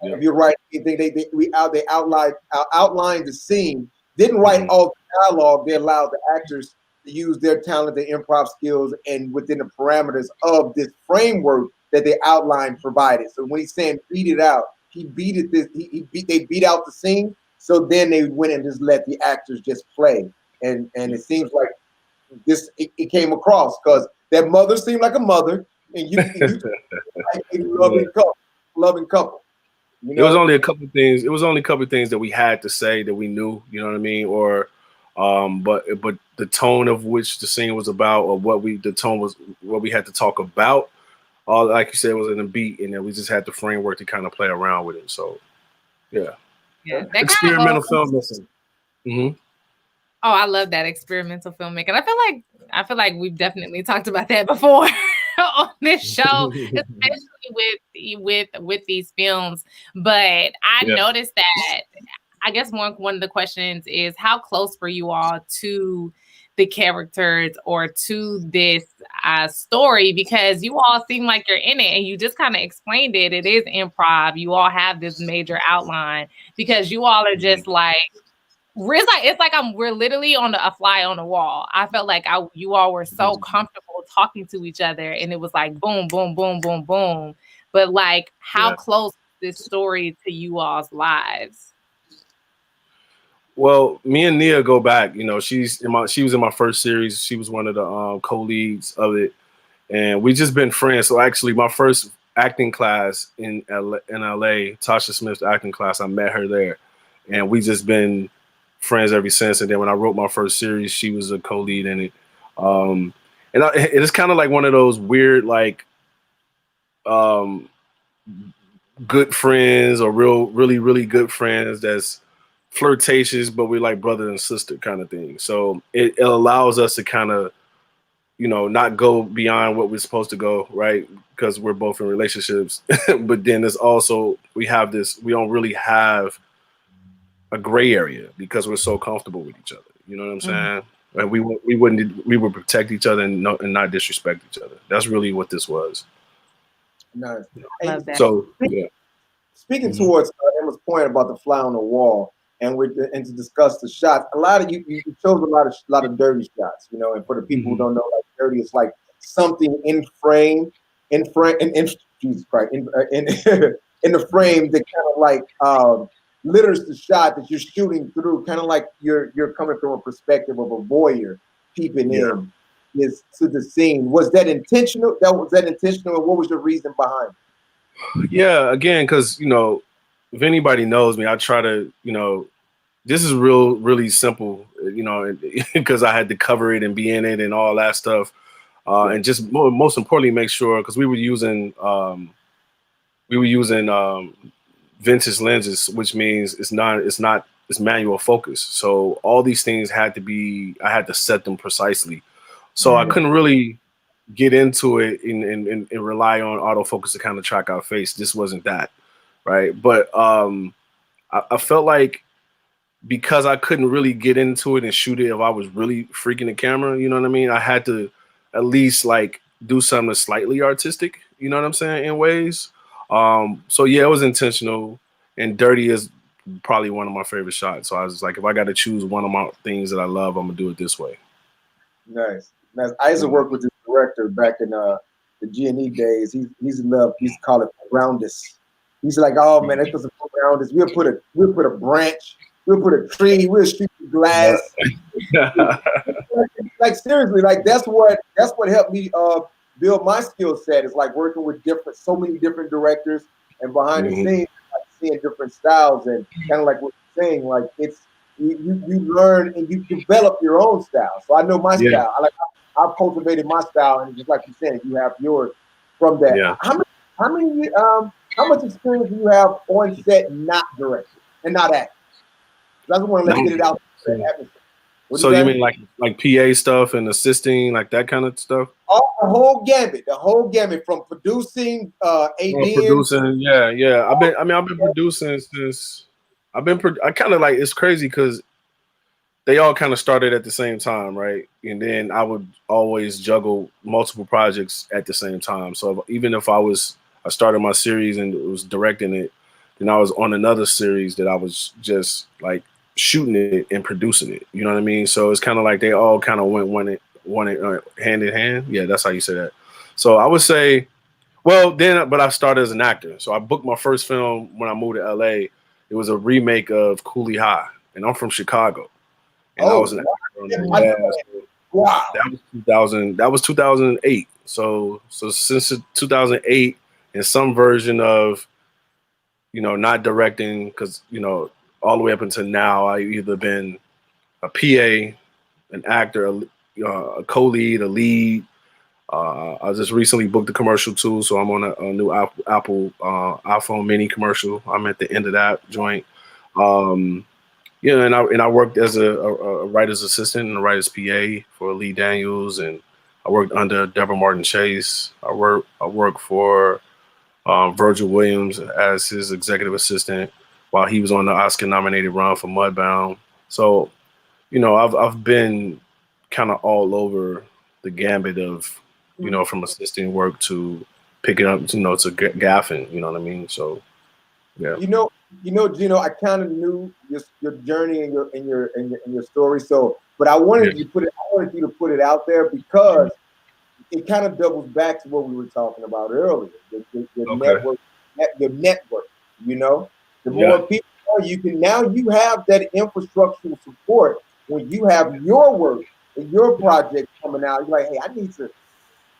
If you're right, they outlined the scene, didn't write all the dialogue. They allowed the actors to use their talent, their improv skills, and within the parameters of this framework that they outlined provided. So when he's saying beat it out, they beat out the scene. So then they went and just let the actors just play. And it seems like it came across because that mother seemed like a mother and you like a loving couple. It was only a couple of things. It was only a couple of things that we had to say that we knew, you know what I mean? Or but the tone of which the scene was about or what we had to talk about. All like you said was in the beat, and then we just had the framework to kind of play around with it. So, yeah. Experimental filmmaking. Mm-hmm. Oh, I love that experimental filmmaking. I feel like we've definitely talked about that before on this show, especially with these films. But I noticed that. I guess one of the questions is how close were you all to the characters or to this story, because you all seem like you're in it and you just kind of explained it. It is improv. You all have this major outline because you all are just like, it's like we're literally on a fly on the wall. I felt like you all were so comfortable talking to each other and it was like boom, boom, boom, boom, boom. But like how close is this story to you all's lives? Well, me and Nia go back. She was in my first series. She was one of the co-leads of it, and we just been friends. So actually, my first acting class in LA, Tasha Smith's acting class, I met her there, and we just been friends ever since. And then when I wrote my first series, she was a co-lead in it. It's kind of like one of those weird like good friends or really, really good friends that's flirtatious, but we're like brother and sister kind of thing. So it allows us to kind of, not go beyond what we're supposed to go, right? Because we're both in relationships. But then there's also, we don't really have a gray area because we're so comfortable with each other. You know what I'm saying? Like we would protect each other and not disrespect each other. That's really what this was. Nice. Love that. So yeah. Speaking towards Emma's point about the fly on the wall, and to discuss the shots. A lot of you chose a lot of dirty shots, and for the people who don't know, like dirty, it's like something in frame, Jesus Christ, in the frame that kind of like litters the shot that you're shooting through, kind of like you're coming from a perspective of a voyeur peeping in is to the scene. Was that intentional? Was that intentional? And what was the reason behind it? Yeah, again, because if anybody knows me, I try to, this is really simple, because I had to cover it and be in it and all that stuff. And just most importantly, make sure, because we were using vintage lenses, which means it's manual focus. So all these things I had to set them precisely. So I couldn't really get into it and rely on autofocus to kind of track our face. This wasn't that. Right. But I felt like because I couldn't really get into it and shoot it if I was really freaking the camera, you know what I mean? I had to at least like do something slightly artistic, you know what I'm saying, in ways. So yeah, it was intentional, and dirty is probably one of my favorite shots. So I was like, if I got to choose one of my things that I love, I'm gonna do it this way. Nice. I used to work with this director back in the G&E days. He's in love. He used to call it groundus. He's like, oh man, let's put some groundus. We'll put a branch. We'll put a tree. We'll streak the glass. Like seriously, like that's what helped me build my skill set. Is like working with so many different directors and behind the scenes, like seeing different styles and kind of like what you're saying. Like it's you learn and you develop your own style. So I know my style. I've cultivated my style, and just like you said, you have yours from that. Yeah. How much experience do you have on set not directing and not acting? I just want to let you get it out. So you mean like PA stuff and assisting, like that kind of stuff? Oh, the whole gamut from producing, ADing. Producing, yeah. I've been producing since I kind of like, it's crazy because they all kind of started at the same time, right? And then I would always juggle multiple projects at the same time. So even if I started my series and was directing it, then I was on another series that I was just like shooting it and producing it. You know what I mean? So it's kind of like they all kind of went hand in hand. Yeah, that's how you say that. So I would say, but I started as an actor. So I booked my first film when I moved to LA. It was a remake of Cooley High, and I'm from Chicago. And I was an actor on that. Wow. That was 2008. So since 2008, in some version of, not directing, because, all the way up until now, I either been a PA, an actor, a co-lead, a lead. I just recently booked a commercial too, so I'm on a new Apple iPhone mini commercial. I'm at the end of that joint. And I worked as a writer's assistant and a writer's PA for Lee Daniels, and I worked under Deborah Martin Chase. I worked for Virgil Williams as his executive assistant while he was on the Oscar-nominated run for Mudbound. So, I've been kind of all over the gambit of, from assisting work to picking up, to gaffing. You know what I mean? So, yeah. Geno, I kind of knew your journey and your story. So, but I wanted you to put it out there because it kind of doubles back to what we were talking about earlier. Your network. The more people you have that infrastructural support when you have your work and your project coming out. You're like, hey, I need to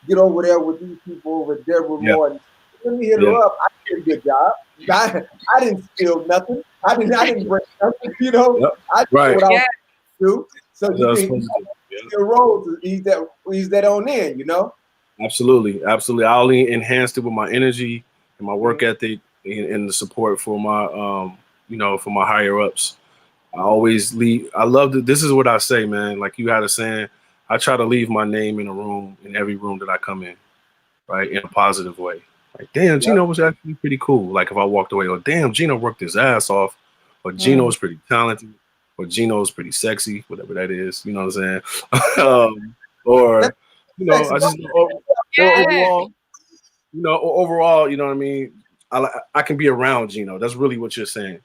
get over there with these people over there with more. Let me hit her up. I did a good job. I didn't steal nothing. I didn't break nothing. I did what I was to do. So your role to ease that on in. Absolutely. I only enhanced it with my energy and my work ethic and the support for my for my higher ups. I always leave. I love that. This is what I say, man. Like you had a saying, I try to leave my name in every room that I come in, right, in a positive way. Like, damn, Geno was actually pretty cool. Like if I walked away, or damn, Geno worked his ass off, or Geno's pretty talented, or Geno's pretty sexy, whatever that is. You know what I'm saying? Or I just overall, you know what I mean. I can be around Geno. That's really what you're saying.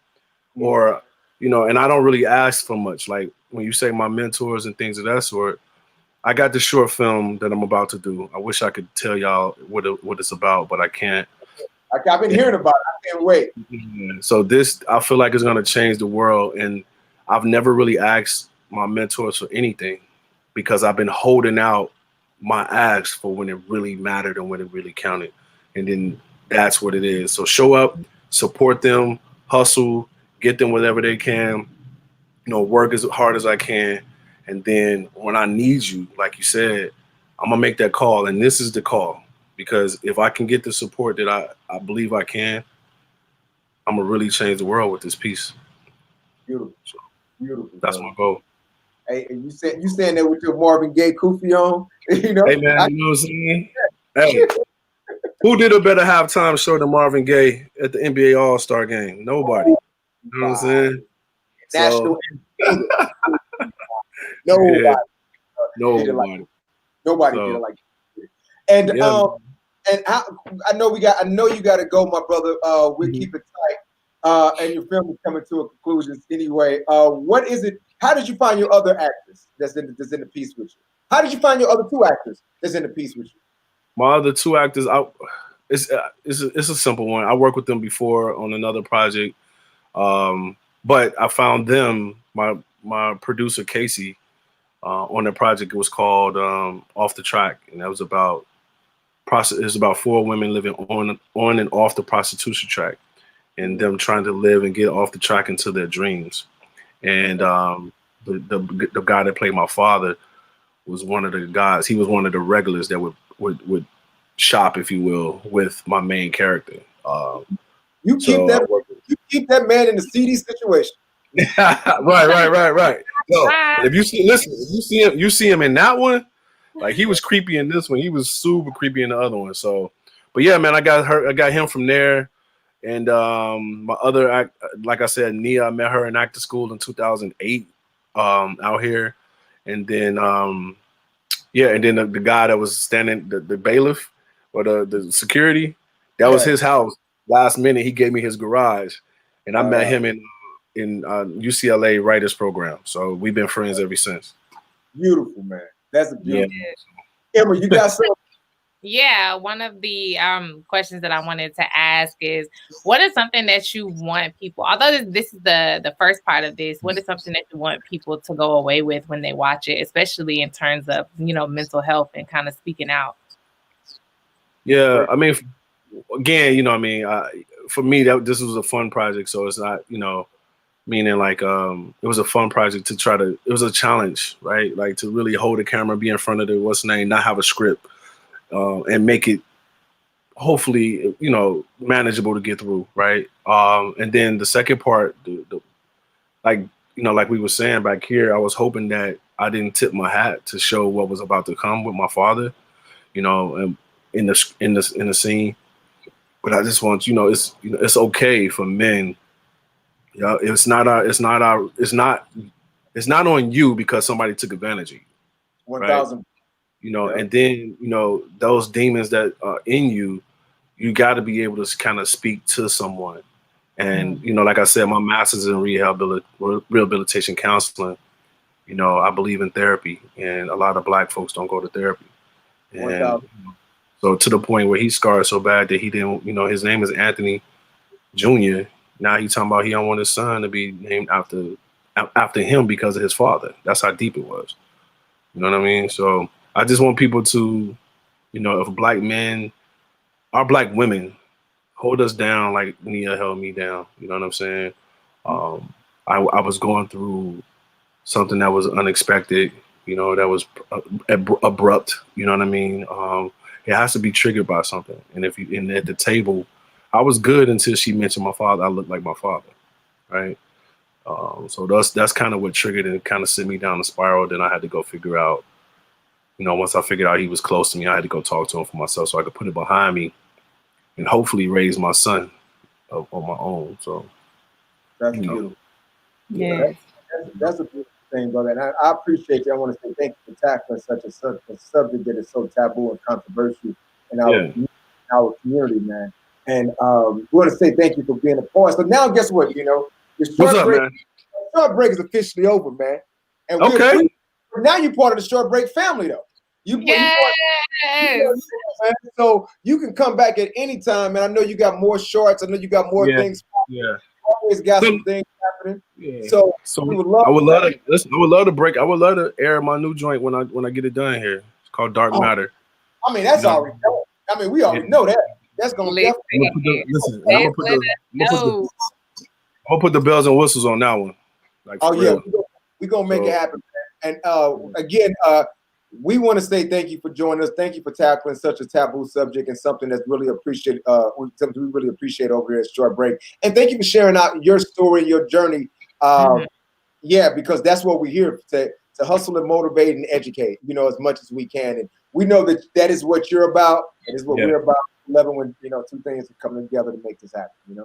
Or and I don't really ask for much. Like when you say my mentors and things of that sort, I got the short film that I'm about to do. I wish I could tell y'all what it's about, but I can't. I've been hearing about it. I can't wait. So this, I feel like, is going to change the world. And I've never really asked my mentors for anything because I've been holding out my ask for when it really mattered and when it really counted. And then that's what it is. So show up, support them, hustle, get them whatever they can, work as hard as I can. And then when I need you, like you said, I'm going to make that call. And this is the call. Because if I can get the support that I believe I can, I'm going to really change the world with this piece. Beautiful. So, beautiful. That's my goal. Hey, and you saying that with your Marvin Gaye kufi on? Hey, man, you know what I'm saying? Hey, who did a better halftime show than Marvin Gaye at the NBA All-Star game? Nobody. You know what I'm saying? National. Nobody did it like that. And I know you got to go, my brother. We'll keep it tight. and your film is coming to a conclusion anyway. What is it? How did you find your other actors that's in the piece with you? How did you find your other 2 actors that's in the piece with you? My other 2 actors, it's a simple one. I worked with them before on another project, but I found them, my producer Kaycee, on the project. It was called Off the Track, and that was about it's about 4 women living on and off the prostitution track, and them trying to live and get off the track into their dreams. And the guy that played my father was one of the guys. He was one of the regulars that would shop, if you will, with my main character. You keep that man in the seedy situation. right. So if you see him in that one, like he was creepy in this one. He was super creepy in the other one. So, but yeah, man, I got him from there. And my other act, like I said, Nia, I met her in acting school in 2008 out here. And then the guy that was standing, the bailiff or the security, that was his house. Last minute, he gave me his garage, and I met him in UCLA writers program. So we've been friends ever since. Beautiful, man. That's a beautiful. Yeah. Emma, you got something? Yeah, one of the questions that I wanted to ask is, what is something that you want people, although this is the first part of this, what is something that you want people to go away with when they watch it, especially in terms of, mental health and kind of speaking out? Yeah, I mean, again, for me, this was a fun project, so it's not, meaning like it was a fun project to it was a challenge, right? Like to really hold the camera, be in front of not have a script, and make it hopefully, manageable to get through, right? And then the second part, like we were saying back here, I was hoping that I didn't tip my hat to show what was about to come with my father, and in the scene. But I just want, it's okay for men. It's not on you because somebody took advantage of you. 1,000. Right? And then, those demons that are in you, you got to be able to kind of speak to someone. And, like I said, my master's in rehabilitation counseling, I believe in therapy, and a lot of Black folks don't go to therapy. And so to the point where he scarred so bad that he didn't, his name is Anthony Jr. Now he's talking about he don't want his son to be named after him because of his father. That's how deep it was. You know what I mean? So I just want people to, if Black men, our Black women, hold us down like Nia held me down. You know what I'm saying? I was going through something that was unexpected, that was abrupt. You know what I mean? It has to be triggered by something. And at the table, I was good until she mentioned my father. I looked like my father, right? So that's kind of what triggered and kind of sent me down the spiral. Then I had to go figure out, once I figured out he was close to me, I had to go talk to him for myself so I could put it behind me and hopefully raise my son on my own. So that's beautiful. Yeah, that's a beautiful thing, brother. And I appreciate you. I want to say thank you for tackling such a subject that is so taboo and controversial in our community, man. And we want to say thank you for being a part. So now, guess what? The short break is officially over, man. And now you're part of the short break family, though. So you can come back at any time, and I know you got more shorts. I know you got more things. Yeah, always got some things happening. Yeah. So I would love to break. I would love to air my new joint when I get it done here. It's called Dark Matter. I mean, that's already done. I mean, we already know that. That's gonna definitely. I'm gonna put the bells and whistles on that one. Like, we're gonna make it happen. And again, we want to say thank you for joining us. Thank you for tackling such a taboo subject and something that's really appreciated. Something we really appreciate over here at Short Break. And thank you for sharing out your story, your journey. Because that's what we're here to hustle and motivate and educate, as much as we can. And we know that is what you're about. It is what we're about. Loving when two things are coming together to make this happen.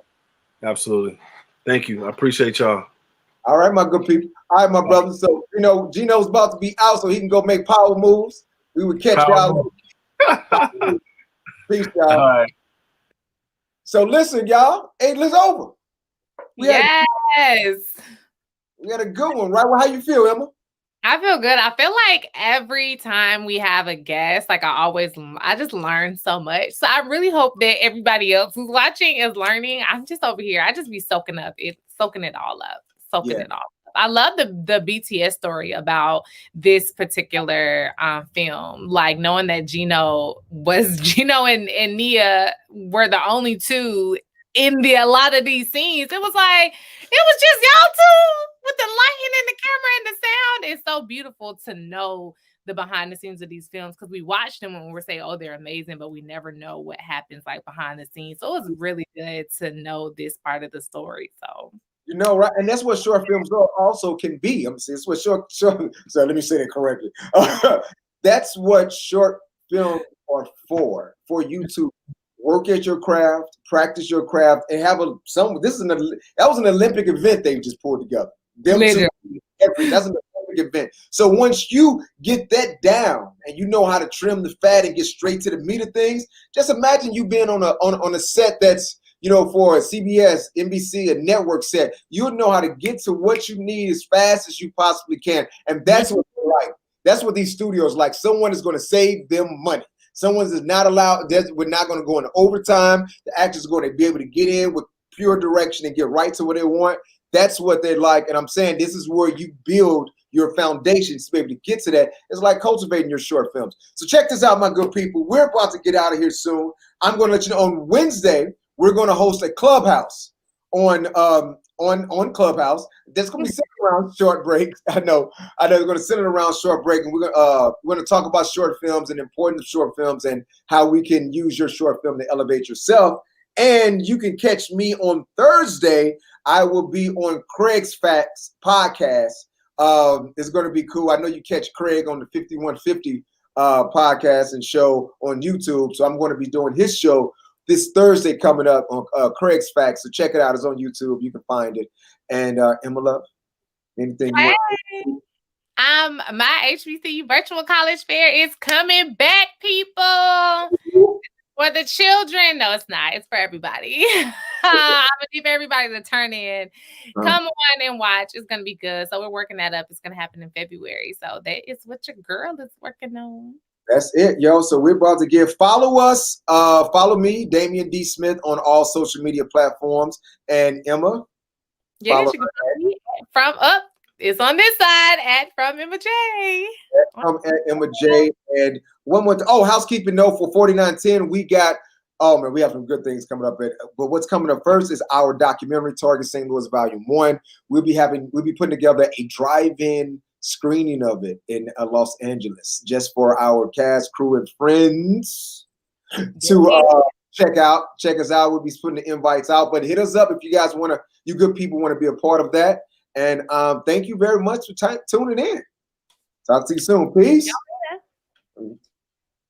Absolutely. Thank you. I appreciate y'all. All right, my good people. All right, my brother. So, Geno's about to be out so he can go make power moves. We would catch y'all. Peace, y'all. All right. So listen, y'all. Hey, it's over. We had a good one, right? Well, how you feel, Emma? I feel good. I feel like every time we have a guest, like I just learn so much. So I really hope that everybody else who's watching is learning. I'm just over here. I just be soaking it all up, it all up. I love the BTS story about this particular film. Like knowing that Geno and Nia were the only two in a lot of these scenes. It was just y'all two with the lighting and the camera and the sound. It's so beautiful to know the behind the scenes of these films because we watch them and we're saying, oh, they're amazing, but we never know what happens like behind the scenes. So it was really good to know this part of the story. So right, and that's what short films also can be. I'm saying it's what short. So let me say that correctly. That's what short films are for you to work at your craft, practice your craft, and have that was an Olympic event they just pulled together. That's an Olympic event. So once you get that down and you know how to trim the fat and get straight to the meat of things, just imagine you being on a set that's for a CBS, NBC, a network set. You'll know how to get to what you need as fast as you possibly can, and that's what they like. That's what these studios like. Someone is going to save them money. Someone is not allowed. We're not going to go into overtime. The actors are going to be able to get in with pure direction and get right to what they want. That's what they like. And I'm saying this is where you build your foundations to be able to get to that. It's like cultivating your short films. So check this out, my good people. We're about to get out of here soon. I'm going to let you know on Wednesday, we're going to host a clubhouse on Clubhouse. That's going to be centered around short breaks. I know we're going to center around short break, and we're going to talk about short films and the importance of short films and how we can use your short film to elevate yourself. And you can catch me on Thursday. I will be on Craig's Facts podcast. It's going to be cool. I know you catch Craig on the 5150 podcast and show on YouTube. So I'm going to be doing his show this Thursday coming up on Craig's Facts. So check it out. It's on YouTube. You can find it. And Emma Love, anything you want? My HBCU virtual college fair is coming back, people. For the children. No, it's not. It's for everybody. I'm going to need everybody to turn in. Come on and watch. It's going to be good. So we're working that up. It's going to happen in February. So that is what your girl is working on. That's it, yo. So we're about to follow us. Follow me, Damien D. Smith, on all social media platforms. And Emma? Yes, you can follow me from up. It's on this side at From Emma J. At Emma J. And one more. Housekeeping note for 4910. We have some good things coming up. But what's coming up first is our documentary, Target St. Louis Volume 1. We'll be putting together a drive-in screening of it in Los Angeles, just for our cast, crew, and friends to check us out. We'll be putting the invites out, but hit us up if you guys you good people want to be a part of that. And thank you very much for tuning in. Talk to you soon. Peace.